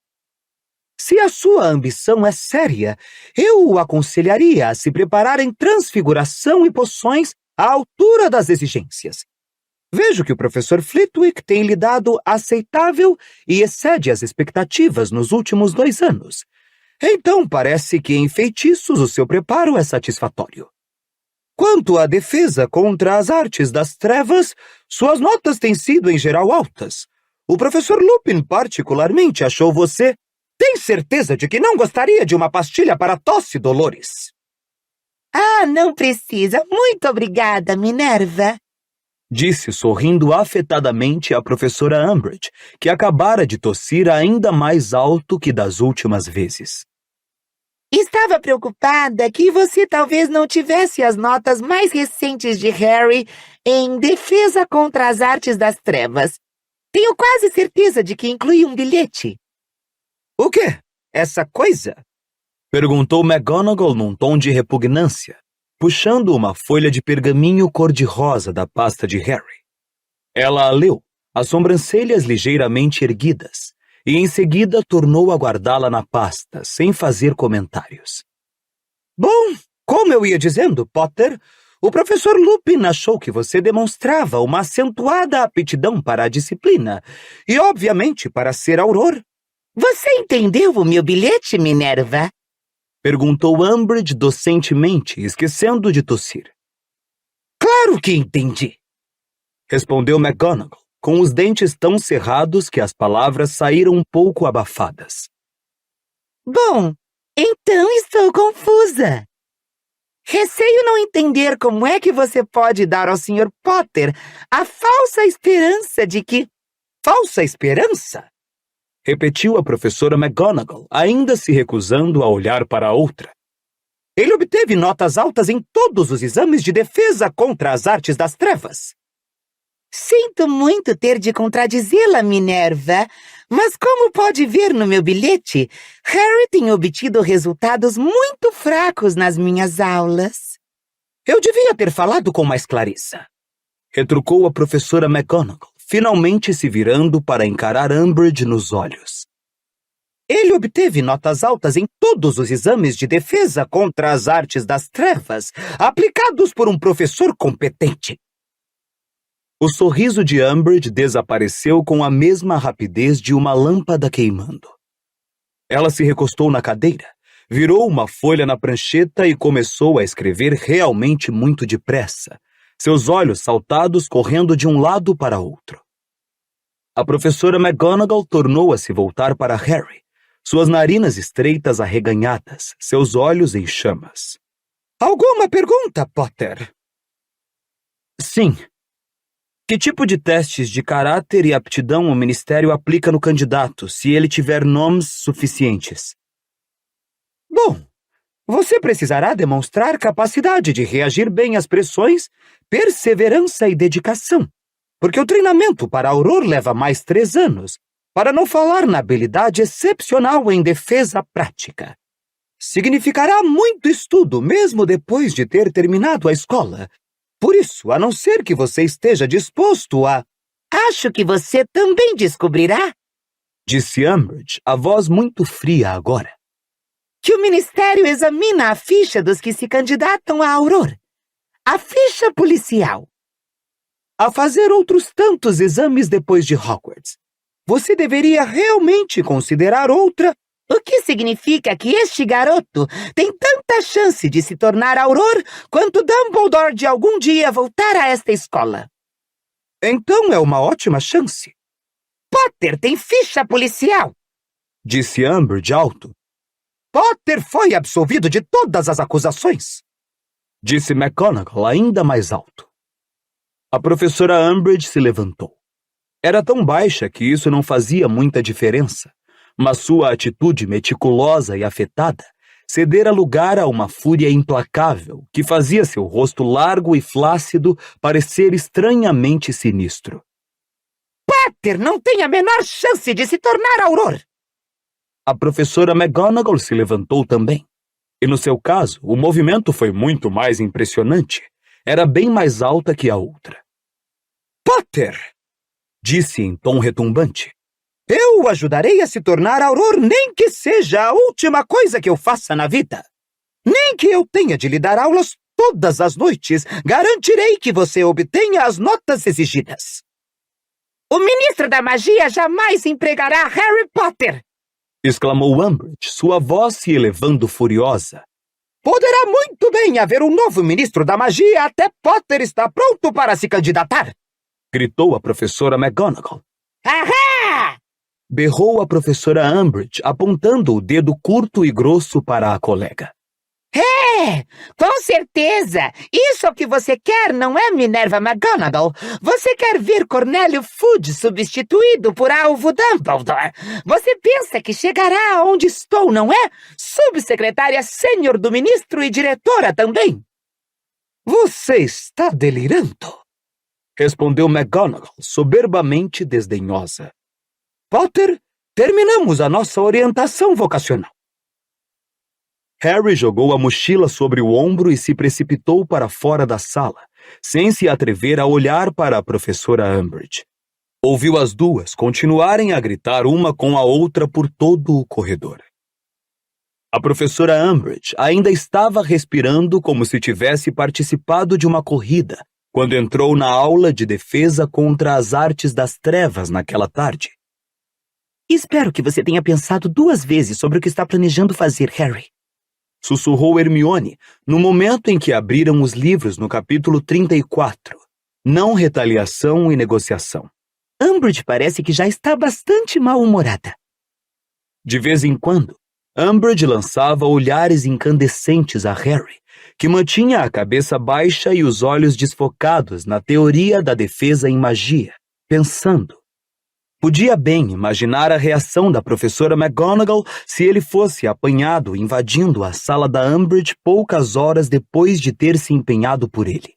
Se a sua ambição é séria, eu o aconselharia a se preparar em transfiguração e poções à altura das exigências. Vejo que o professor Flitwick tem lhe dado aceitável e excede as expectativas nos últimos 2 anos. Então parece que em feitiços o seu preparo é satisfatório. Quanto à defesa contra as artes das trevas, suas notas têm sido em geral altas. O professor Lupin particularmente achou você... Tem certeza de que não gostaria de uma pastilha para tosse, Dolores? Ah, não precisa. Muito obrigada, Minerva. Disse sorrindo afetadamente a professora Umbridge, que acabara de tossir ainda mais alto que das últimas vezes. Estava preocupada que você talvez não tivesse as notas mais recentes de Harry em defesa contra as artes das trevas. Tenho quase certeza de que inclui um bilhete. O quê? Essa coisa? Perguntou McGonagall num tom de repugnância, puxando uma folha de pergaminho cor-de-rosa da pasta de Harry. Ela a leu, as sobrancelhas ligeiramente erguidas, e em seguida tornou a guardá-la na pasta, sem fazer comentários. Bom, como eu ia dizendo, Potter, o professor Lupin achou que você demonstrava uma acentuada aptidão para a disciplina, e obviamente para ser auror. Você entendeu o meu bilhete, Minerva? Perguntou Umbridge docentemente, esquecendo de tossir. Claro que entendi. Respondeu McGonagall, com os dentes tão cerrados que as palavras saíram um pouco abafadas. Bom, então estou confusa. Receio não entender como é que você pode dar ao Sr. Potter a falsa esperança de que... Falsa esperança? Repetiu a professora McGonagall, ainda se recusando a olhar para a outra. Ele obteve notas altas em todos os exames de defesa contra as artes das trevas. Sinto muito ter de contradizê-la, Minerva, mas como pode ver no meu bilhete, Harry tem obtido resultados muito fracos nas minhas aulas. Eu devia ter falado com mais clareza. Retrucou a professora McGonagall, finalmente se virando para encarar Umbridge nos olhos. Ele obteve notas altas em todos os exames de defesa contra as artes das trevas, aplicados por um professor competente. O sorriso de Umbridge desapareceu com a mesma rapidez de uma lâmpada queimando. Ela se recostou na cadeira, virou uma folha na prancheta e começou a escrever realmente muito depressa, seus olhos saltados correndo de um lado para outro. A professora McGonagall tornou a se voltar para Harry, suas narinas estreitas arreganhadas, seus olhos em chamas. Alguma pergunta, Potter? Sim. Que tipo de testes de caráter e aptidão o Ministério aplica no candidato, se ele tiver nomes suficientes? Bom, você precisará demonstrar capacidade de reagir bem às pressões, perseverança e dedicação, porque o treinamento para Auror leva mais 3 anos, para não falar na habilidade excepcional em defesa prática. Significará muito estudo, mesmo depois de ter terminado a escola. Por isso, a não ser que você esteja disposto a... Acho que você também descobrirá, disse Umbridge, a voz muito fria agora, que o Ministério examina a ficha dos que se candidatam a Auror. A ficha policial. a fazer outros tantos exames depois de Hogwarts. Você deveria realmente considerar outra... O que significa que este garoto tem tanta chance de se tornar Auror quanto Dumbledore de algum dia voltar a esta escola. Então é uma ótima chance. Potter tem ficha policial, disse Umbridge alto. Potter foi absolvido de todas as acusações, disse McGonagall ainda mais alto. A professora Umbridge se levantou. Era tão baixa que isso não fazia muita diferença, mas sua atitude meticulosa e afetada cedera lugar a uma fúria implacável que fazia seu rosto largo e flácido parecer estranhamente sinistro. Potter não tem a menor chance de se tornar Auror. A professora McGonagall se levantou também. E no seu caso, o movimento foi muito mais impressionante. Era bem mais alta que a outra. Potter, disse em tom retumbante. Eu o ajudarei a se tornar Auror, nem que seja a última coisa que eu faça na vida. Nem que eu tenha de lhe dar aulas todas as noites, garantirei que você obtenha as notas exigidas. O ministro da magia jamais empregará Harry Potter! Exclamou Umbridge, sua voz se elevando furiosa. Poderá muito bem haver um novo ministro da magia até Potter estar pronto para se candidatar! Gritou a professora McGonagall. Ahá! Berrou a professora Umbridge, apontando o dedo curto e grosso para a colega. Com certeza! Isso é o que você quer, não é, Minerva McGonagall? Você quer ver Cornélio Fudge substituído por Alvo Dumbledore? Você pensa que chegará aonde estou, não é? Subsecretária sênior do ministro e diretora também. Você está delirando? Respondeu McGonagall, soberbamente desdenhosa. Potter, terminamos a nossa orientação vocacional. Harry jogou a mochila sobre o ombro e se precipitou para fora da sala, sem se atrever a olhar para a professora Umbridge. Ouviu as duas continuarem a gritar uma com a outra por todo o corredor. A professora Umbridge ainda estava respirando como se tivesse participado de uma corrida, quando entrou na aula de defesa contra as artes das trevas naquela tarde. Espero que você tenha pensado 2 vezes sobre o que está planejando fazer, Harry. Sussurrou Hermione no momento em que abriram os livros no capítulo 34. Não retaliação e negociação. Umbridge parece que já está bastante mal-humorada. De vez em quando, Umbridge lançava olhares incandescentes a Harry, que mantinha a cabeça baixa e os olhos desfocados na teoria da defesa em magia, pensando. Podia bem imaginar a reação da professora McGonagall se ele fosse apanhado invadindo a sala da Umbridge poucas horas depois de ter se empenhado por ele.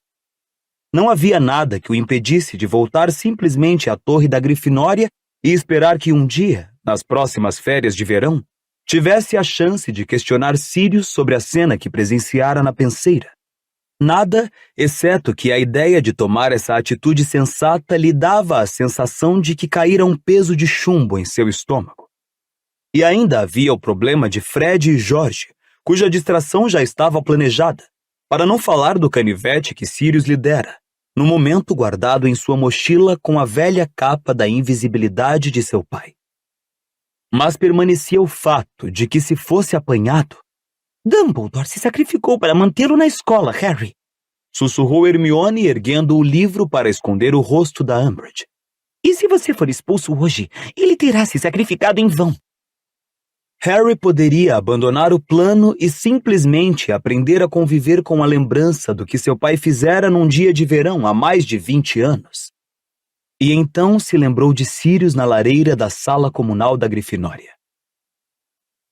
Não havia nada que o impedisse de voltar simplesmente à torre da Grifinória e esperar que um dia, nas próximas férias de verão, tivesse a chance de questionar Sirius sobre a cena que presenciara na penseira. Nada, exceto que a ideia de tomar essa atitude sensata lhe dava a sensação de que caíra um peso de chumbo em seu estômago. E ainda havia o problema de Fred e George, cuja distração já estava planejada, para não falar do canivete que Sirius lhe dera, no momento guardado em sua mochila com a velha capa da invisibilidade de seu pai. Mas permanecia o fato de que, se fosse apanhado, Dumbledore se sacrificou para mantê-lo na escola, Harry. Sussurrou Hermione, erguendo o livro para esconder o rosto da Umbridge. E se você for expulso hoje, ele terá se sacrificado em vão. Harry poderia abandonar o plano e simplesmente aprender a conviver com a lembrança do que seu pai fizera num dia de verão há mais de 20 anos. E então se lembrou de Sirius na lareira da sala comunal da Grifinória.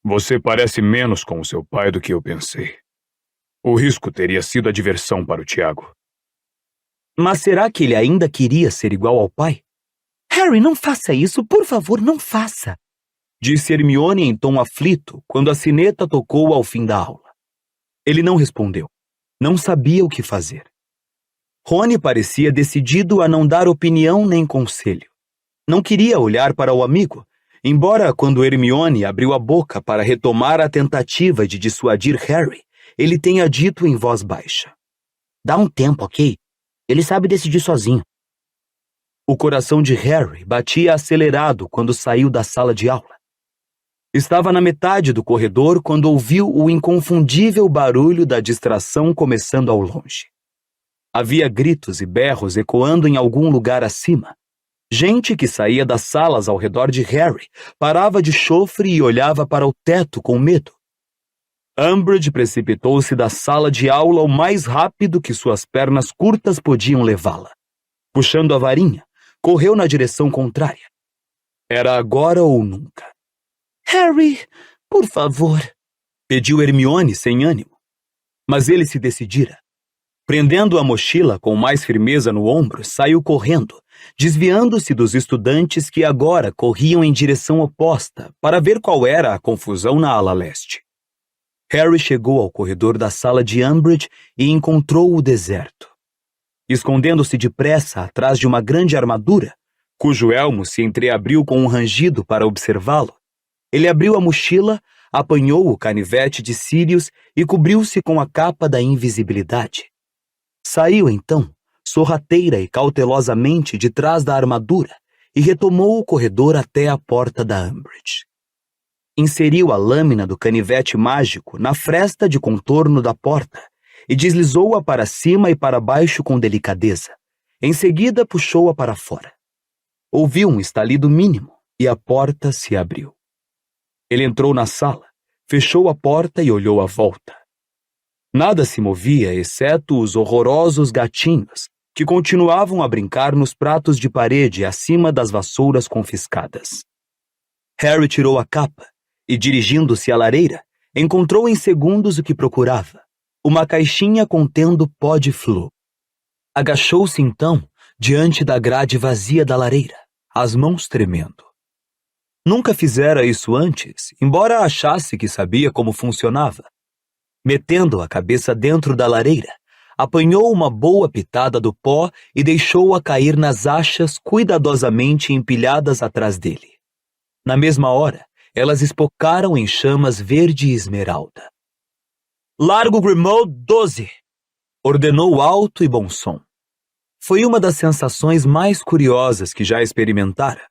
Você parece menos com o seu pai do que eu pensei. O risco teria sido a diversão para o Tiago. Mas será que ele ainda queria ser igual ao pai? Harry, não faça isso, por favor, não faça. Disse Hermione em tom aflito quando a sineta tocou ao fim da aula. Ele não respondeu. Não sabia o que fazer. Rony parecia decidido a não dar opinião nem conselho. Não queria olhar para o amigo, embora quando Hermione abriu a boca para retomar a tentativa de dissuadir Harry, ele tenha dito em voz baixa. Dá um tempo, ok? Ele sabe decidir sozinho. O coração de Harry batia acelerado quando saiu da sala de aula. Estava na metade do corredor quando ouviu o inconfundível barulho da distração começando ao longe. Havia gritos e berros ecoando em algum lugar acima. Gente que saía das salas ao redor de Harry parava de chofre e olhava para o teto com medo. Umbridge precipitou-se da sala de aula o mais rápido que suas pernas curtas podiam levá-la. Puxando a varinha, correu na direção contrária. Era agora ou nunca. Harry, por favor, pediu Hermione sem ânimo. Mas ele se decidira. Prendendo a mochila com mais firmeza no ombro, saiu correndo, desviando-se dos estudantes que agora corriam em direção oposta para ver qual era a confusão na ala leste. Harry chegou ao corredor da sala de Umbridge e encontrou o deserto. Escondendo-se depressa atrás de uma grande armadura, cujo elmo se entreabriu com um rangido para observá-lo, ele abriu a mochila, apanhou o canivete de Sirius e cobriu-se com a capa da invisibilidade. Saiu, então, sorrateira e cautelosamente de trás da armadura e retomou o corredor até a porta da Umbridge. Inseriu a lâmina do canivete mágico na fresta de contorno da porta e deslizou-a para cima e para baixo com delicadeza. Em seguida, puxou-a para fora. Ouviu um estalido mínimo e a porta se abriu. Ele entrou na sala, fechou a porta e olhou à volta. Nada se movia, exceto os horrorosos gatinhos, que continuavam a brincar nos pratos de parede acima das vassouras confiscadas. Harry tirou a capa e, dirigindo-se à lareira, encontrou em segundos o que procurava, uma caixinha contendo pó de flor. Agachou-se então diante da grade vazia da lareira, as mãos tremendo. Nunca fizera isso antes, embora achasse que sabia como funcionava. Metendo a cabeça dentro da lareira, apanhou uma boa pitada do pó e deixou-a cair nas achas cuidadosamente empilhadas atrás dele. Na mesma hora, elas espocaram em chamas verde e esmeralda. "Largo Grimmauld 12!" ordenou alto e bom som. Foi uma das sensações mais curiosas que já experimentara.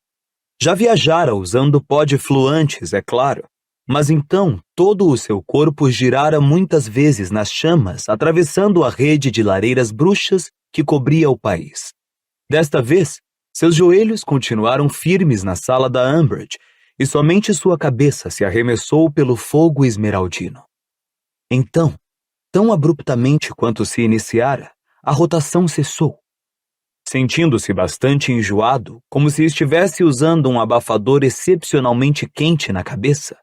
Já viajara usando pó de fluantes, é claro, mas então todo o seu corpo girara muitas vezes nas chamas, atravessando a rede de lareiras bruxas que cobria o país. Desta vez, seus joelhos continuaram firmes na sala da Umbridge e somente sua cabeça se arremessou pelo fogo esmeraldino. Então, tão abruptamente quanto se iniciara, a rotação cessou. Sentindo-se bastante enjoado, como se estivesse usando um abafador excepcionalmente quente na cabeça,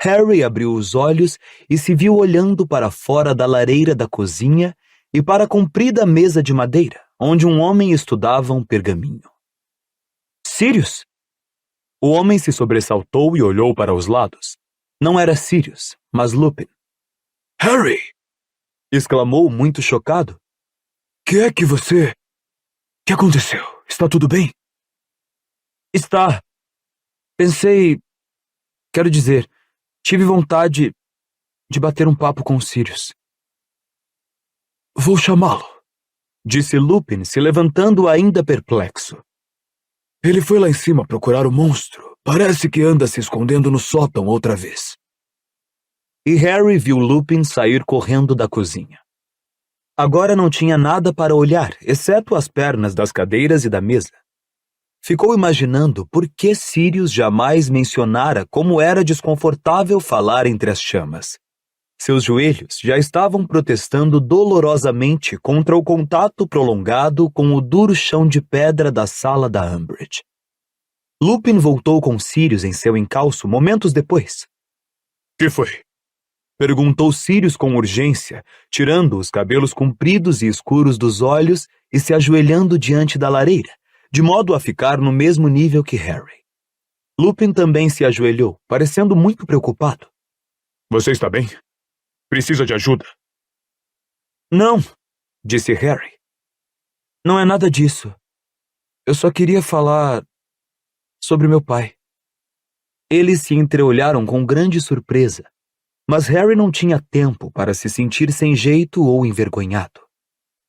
Harry abriu os olhos e se viu olhando para fora da lareira da cozinha e para a comprida mesa de madeira, onde um homem estudava um pergaminho. Sirius! O homem se sobressaltou e olhou para os lados. Não era Sirius, mas Lupin. Harry! Exclamou muito chocado. Que é que você... O que aconteceu? Está tudo bem? Está. Pensei... Quero dizer, tive vontade de bater um papo com Sirius. Vou chamá-lo, disse Lupin, se levantando ainda perplexo. Ele foi lá em cima procurar o monstro. Parece que anda se escondendo no sótão outra vez. E Harry viu Lupin sair correndo da cozinha. Agora não tinha nada para olhar, exceto as pernas das cadeiras e da mesa. Ficou imaginando por que Sirius jamais mencionara como era desconfortável falar entre as chamas. Seus joelhos já estavam protestando dolorosamente contra o contato prolongado com o duro chão de pedra da sala da Umbridge. Lupin voltou com Sirius em seu encalço momentos depois. Que foi? Perguntou Sirius com urgência, tirando os cabelos compridos e escuros dos olhos e se ajoelhando diante da lareira, de modo a ficar no mesmo nível que Harry. Lupin também se ajoelhou, parecendo muito preocupado. Você está bem? Precisa de ajuda? Não, disse Harry. Não é nada disso. Eu só queria falar sobre meu pai. Eles se entreolharam com grande surpresa, mas Harry não tinha tempo para se sentir sem jeito ou envergonhado.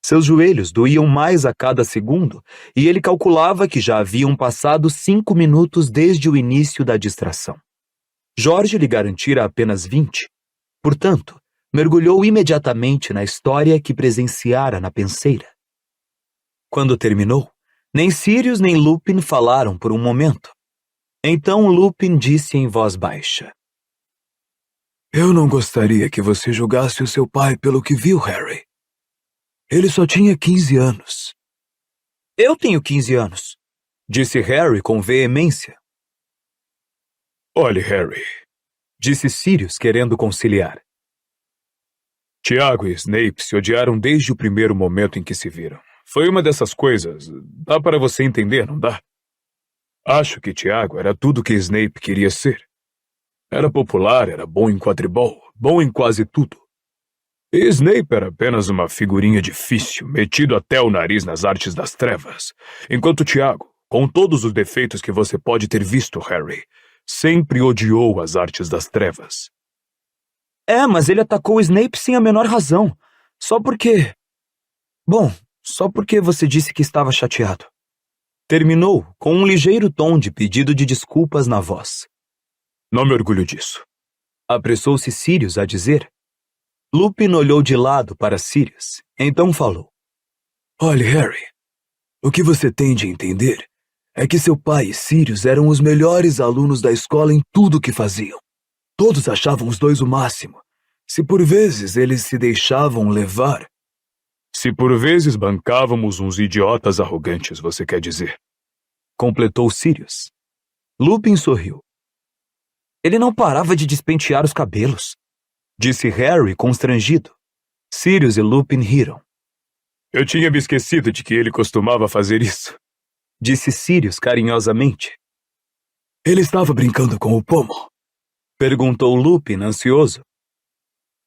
Seus joelhos doíam mais a cada segundo e ele calculava que já haviam passado 5 minutos desde o início da distração. Jorge lhe garantira apenas 20. Portanto, mergulhou imediatamente na história que presenciara na penseira. Quando terminou, nem Sirius nem Lupin falaram por um momento. Então Lupin disse em voz baixa. Eu não gostaria que você julgasse o seu pai pelo que viu, Harry. Ele só tinha 15 anos. Eu tenho 15 anos, disse Harry com veemência. Olhe, Harry, disse Sirius querendo conciliar. Tiago e Snape se odiaram desde o primeiro momento em que se viram. Foi uma dessas coisas. Dá para você entender, não dá? Acho que Tiago era tudo que Snape queria ser. Era popular, era bom em quadribol, bom em quase tudo. E Snape era apenas uma figurinha difícil, metido até o nariz nas artes das trevas, enquanto Tiago, com todos os defeitos que você pode ter visto, Harry, sempre odiou as artes das trevas. Mas ele atacou Snape sem a menor razão, só porque você disse que estava chateado. Terminou com um ligeiro tom de pedido de desculpas na voz. Não me orgulho disso. Apressou-se Sirius a dizer. Lupin olhou de lado para Sirius, então falou. Olhe, Harry, o que você tem de entender é que seu pai e Sirius eram os melhores alunos da escola em tudo o que faziam. Todos achavam os dois o máximo. Se por vezes eles se deixavam levar... Se por vezes bancávamos uns idiotas arrogantes, você quer dizer? Completou Sirius. Lupin sorriu. Ele não parava de despentear os cabelos, disse Harry constrangido. Sirius e Lupin riram. Eu tinha me esquecido de que ele costumava fazer isso, disse Sirius carinhosamente. Ele estava brincando com o pomo? Perguntou Lupin ansioso.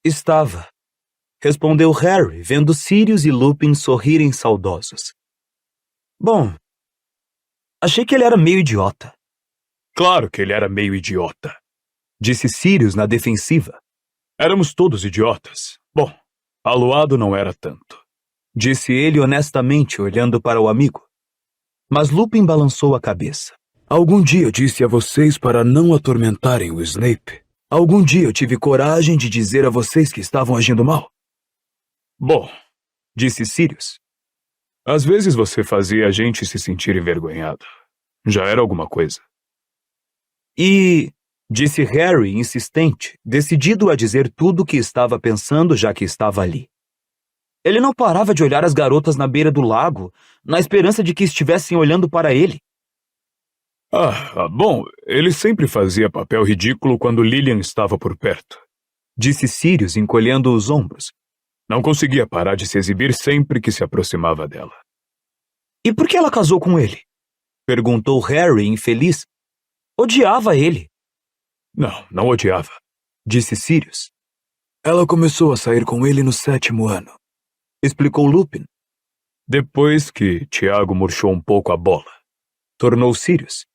Estava, respondeu Harry, vendo Sirius e Lupin sorrirem saudosos. Bom, achei que ele era meio idiota. Claro que ele era meio idiota, disse Sirius na defensiva. Éramos todos idiotas. Bom, Aluado não era tanto, disse ele honestamente olhando para o amigo. Mas Lupin balançou a cabeça. Algum dia eu disse a vocês para não atormentarem o Snape. Algum dia eu tive coragem de dizer a vocês que estavam agindo mal. Bom, disse Sirius. Às vezes você fazia a gente se sentir envergonhado. Já era alguma coisa. E... disse Harry, insistente, decidido a dizer tudo o que estava pensando, já que estava ali. Ele não parava de olhar as garotas na beira do lago, na esperança de que estivessem olhando para ele. Bom, ele sempre fazia papel ridículo quando Lilian estava por perto, disse Sirius, encolhendo os ombros. Não conseguia parar de se exibir sempre que se aproximava dela. E por que ela casou com ele? Perguntou Harry, infeliz. Odiava ele. Não odiava, disse Sirius. Ela começou a sair com ele no 7º ano, explicou Lupin. Depois que Tiago murchou um pouco a bola, tornou Sirius.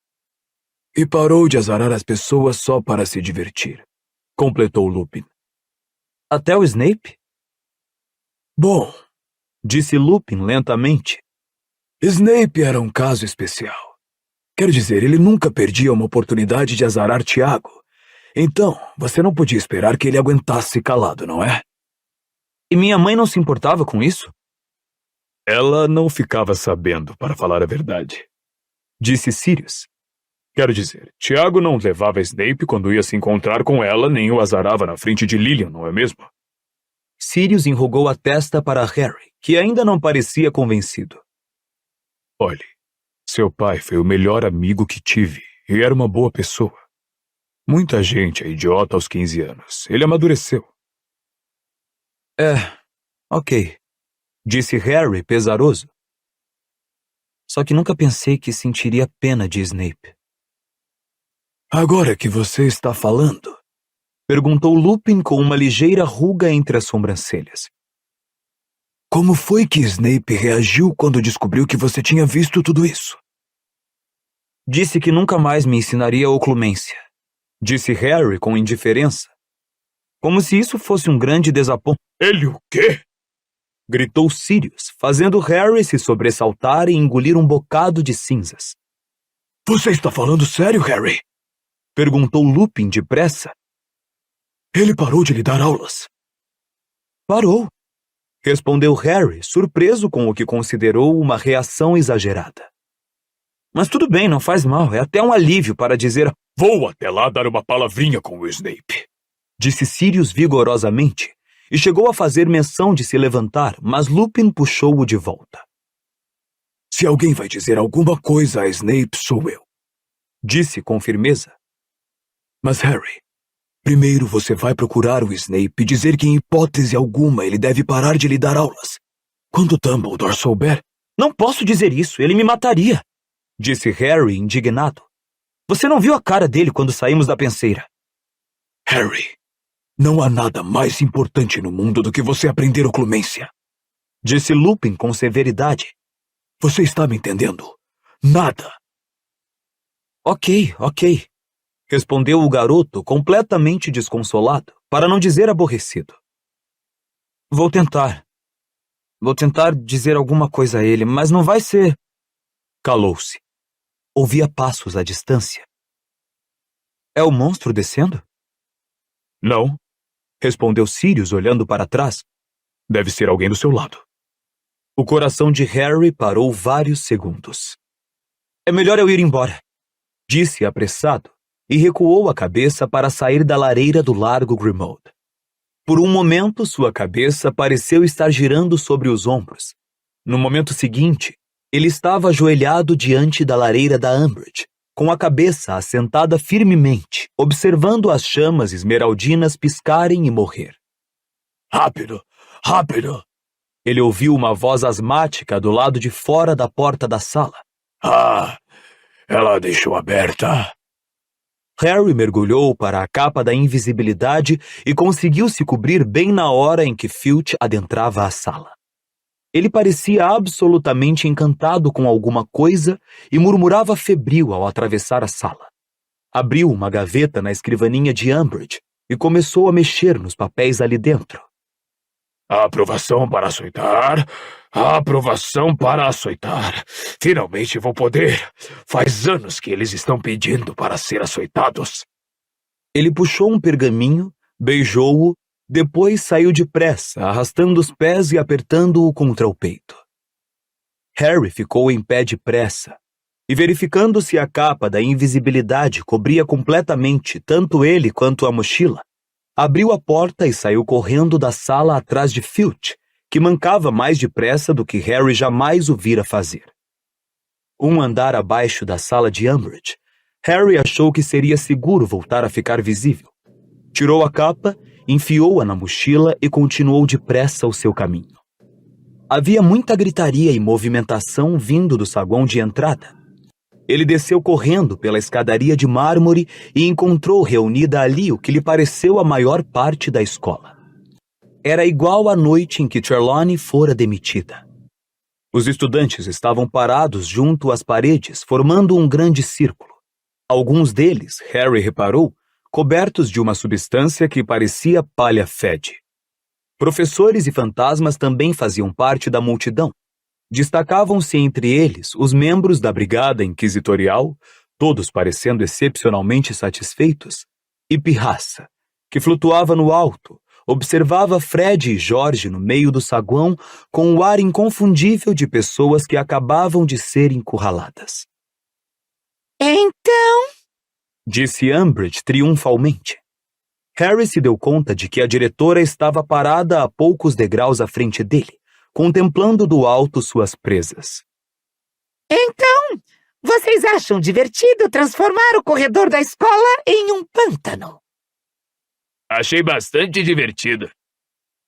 E parou de azarar as pessoas só para se divertir, completou Lupin. Até o Snape? Bom, disse Lupin lentamente. Snape era um caso especial. Quero dizer, ele nunca perdia uma oportunidade de azarar Tiago. Então, você não podia esperar que ele aguentasse calado, não é? E minha mãe não se importava com isso? Ela não ficava sabendo, para falar a verdade, disse Sirius. Quero dizer, Tiago não levava Snape quando ia se encontrar com ela, nem o azarava na frente de Lilian, não é mesmo? Sirius enrugou a testa para Harry, que ainda não parecia convencido. Olhe, seu pai foi o melhor amigo que tive e era uma boa pessoa. Muita gente é idiota aos 15 anos. Ele amadureceu. Ok, disse Harry pesaroso. Só que nunca pensei que sentiria pena de Snape. Agora que você está falando, perguntou Lupin com uma ligeira ruga entre as sobrancelhas. Como foi que Snape reagiu quando descobriu que você tinha visto tudo isso? Disse que nunca mais me ensinaria oclumência, disse Harry com indiferença. Como se isso fosse um grande desapontamento. Ele o quê? Gritou Sirius, fazendo Harry se sobressaltar e engolir um bocado de cinzas. Você está falando sério, Harry? Perguntou Lupin depressa. Ele parou de lhe dar aulas. Parou, respondeu Harry, surpreso com o que considerou uma reação exagerada. Mas tudo bem, não faz mal, é até um alívio para dizer... Vou até lá dar uma palavrinha com o Snape, disse Sirius vigorosamente, e chegou a fazer menção de se levantar, mas Lupin puxou-o de volta. Se alguém vai dizer alguma coisa a Snape, sou eu, disse com firmeza. Mas Harry, primeiro você vai procurar o Snape e dizer que em hipótese alguma ele deve parar de lhe dar aulas. Quando Dumbledore souber... Não posso dizer isso, ele me mataria, disse Harry indignado. Você não viu a cara dele quando saímos da penseira? Harry, não há nada mais importante no mundo do que você aprender oclumência, disse Lupin com severidade. Você está me entendendo? Nada. Ok, respondeu o garoto completamente desconsolado, para não dizer aborrecido. Vou tentar dizer alguma coisa a ele, mas não vai ser... Calou-se. Ouvia passos à distância. É o monstro descendo? Não, respondeu Sirius olhando para trás. Deve ser alguém do seu lado. O coração de Harry parou vários segundos. É melhor eu ir embora, disse apressado, e recuou a cabeça para sair da lareira do Largo Grimmauld. Por um momento, sua cabeça pareceu estar girando sobre os ombros. No momento seguinte, ele estava ajoelhado diante da lareira da Umbridge, com a cabeça assentada firmemente, observando as chamas esmeraldinas piscarem e morrer. Rápido, rápido! Ele ouviu uma voz asmática do lado de fora da porta da sala. Ela deixou aberta. Harry mergulhou para a capa da invisibilidade e conseguiu se cobrir bem na hora em que Filch adentrava a sala. Ele parecia absolutamente encantado com alguma coisa e murmurava febril ao atravessar a sala. Abriu uma gaveta na escrivaninha de Umbridge e começou a mexer nos papéis ali dentro. A aprovação para açoitar, A aprovação para açoitar. Finalmente vou poder. Faz anos que eles estão pedindo para ser açoitados. Ele puxou um pergaminho, beijou-o, depois saiu depressa, arrastando os pés e apertando-o contra o peito. Harry ficou em pé depressa, e verificando se a capa da invisibilidade cobria completamente tanto ele quanto a mochila, abriu a porta e saiu correndo da sala atrás de Filch, que mancava mais depressa do que Harry jamais o vira fazer. Um andar abaixo da sala de Umbridge, Harry achou que seria seguro voltar a ficar visível. Tirou a capa, enfiou-a na mochila e continuou depressa o seu caminho. Havia muita gritaria e movimentação vindo do saguão de entrada. Ele desceu correndo pela escadaria de mármore e encontrou reunida ali o que lhe pareceu a maior parte da escola. Era igual à noite em que Trelawney fora demitida. Os estudantes estavam parados junto às paredes, formando um grande círculo. Alguns deles, Harry reparou, cobertos de uma substância que parecia palha-fede. Professores e fantasmas também faziam parte da multidão. Destacavam-se entre eles os membros da Brigada Inquisitorial, todos parecendo excepcionalmente satisfeitos, e Pirraça, que flutuava no alto, observava Fred e George no meio do saguão com o ar inconfundível de pessoas que acabavam de ser encurraladas. Então, Disse Umbridge triunfalmente. Harry se deu conta de que a diretora estava parada a poucos degraus à frente dele, contemplando do alto suas presas. então, vocês acham divertido transformar o corredor da escola em um pântano? Achei bastante divertido.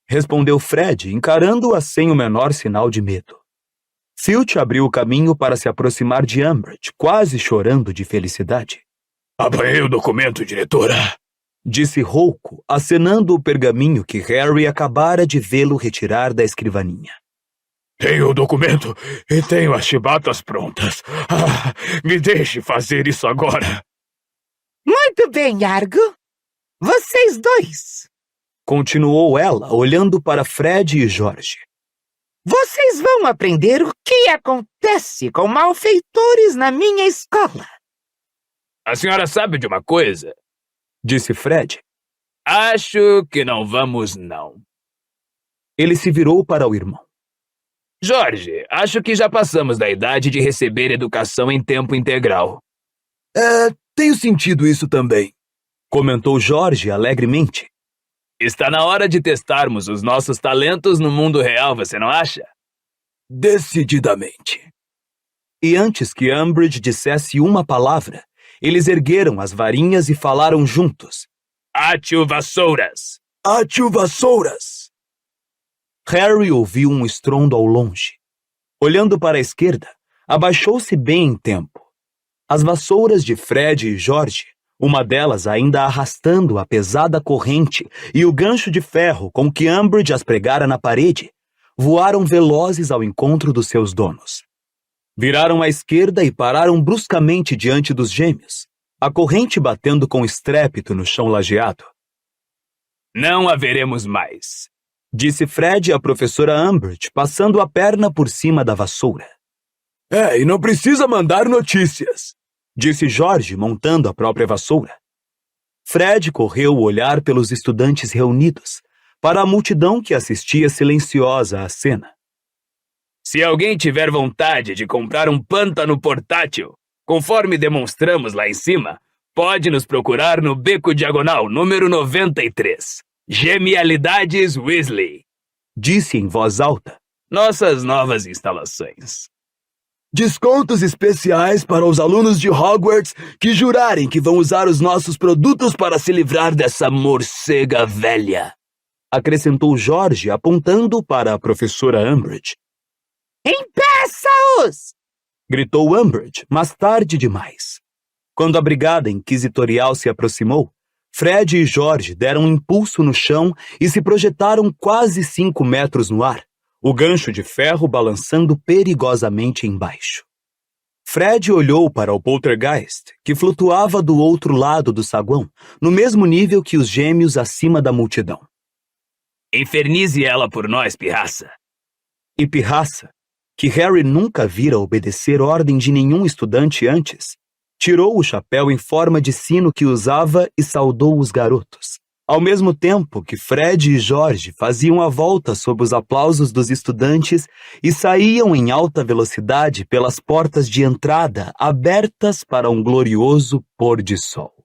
Respondeu Fred, encarando-a sem o menor sinal de medo. Filch abriu o caminho para se aproximar de Umbridge, quase chorando de felicidade. Apanhei o documento, diretora. Disse rouco, acenando o pergaminho que Harry acabara de vê-lo retirar da escrivaninha. Tenho o documento e tenho as chibatas prontas. Me deixe fazer isso agora. Muito bem, Argo. Vocês dois. Continuou ela, olhando para Fred e George. Vocês vão aprender o que acontece com malfeitores na minha escola. A senhora sabe de uma coisa? Disse Fred. Acho que não vamos, não. Ele se virou para o irmão. Jorge, acho que já passamos da idade de receber educação em tempo integral. Tenho sentido isso também. Comentou Jorge alegremente. Está na hora de testarmos os nossos talentos no mundo real, você não acha? Decididamente. E antes que Umbridge dissesse uma palavra, eles ergueram as varinhas e falaram juntos. Atio Vassouras! Atio Vassouras! Harry ouviu um estrondo ao longe. Olhando para a esquerda, abaixou-se bem em tempo. As vassouras de Fred e George, uma delas ainda arrastando a pesada corrente e o gancho de ferro com que Umbridge as pregara na parede, voaram velozes ao encontro dos seus donos. Viraram à esquerda e pararam bruscamente diante dos gêmeos, a corrente batendo com estrépito no chão lajeado. Não haveremos mais, disse Fred à professora Umbridge, passando a perna por cima da vassoura. E não precisa mandar notícias, disse George, montando a própria vassoura. Fred correu o olhar pelos estudantes reunidos, para a multidão que assistia silenciosa à cena. Se alguém tiver vontade de comprar um pântano portátil, conforme demonstramos lá em cima, pode nos procurar no Beco Diagonal, número 93. Genialidades Weasley. Disse em voz alta. Nossas novas instalações. Descontos especiais para os alunos de Hogwarts que jurarem que vão usar os nossos produtos para se livrar dessa morcega velha. Acrescentou Jorge, apontando para a professora Umbridge. Impeça-os! Gritou Umbridge, mas tarde demais. Quando a brigada inquisitorial se aproximou, Fred e George deram um impulso no chão e se projetaram quase 5 metros no ar, o gancho de ferro balançando perigosamente embaixo. Fred olhou para o poltergeist, que flutuava do outro lado do saguão, no mesmo nível que os gêmeos acima da multidão. Infernize ela por nós, pirraça. E Pirraça, que Harry nunca vira obedecer ordem de nenhum estudante antes, tirou o chapéu em forma de sino que usava e saudou os garotos, ao mesmo tempo que Fred e George faziam a volta sob os aplausos dos estudantes e saíam em alta velocidade pelas portas de entrada abertas para um glorioso pôr de sol.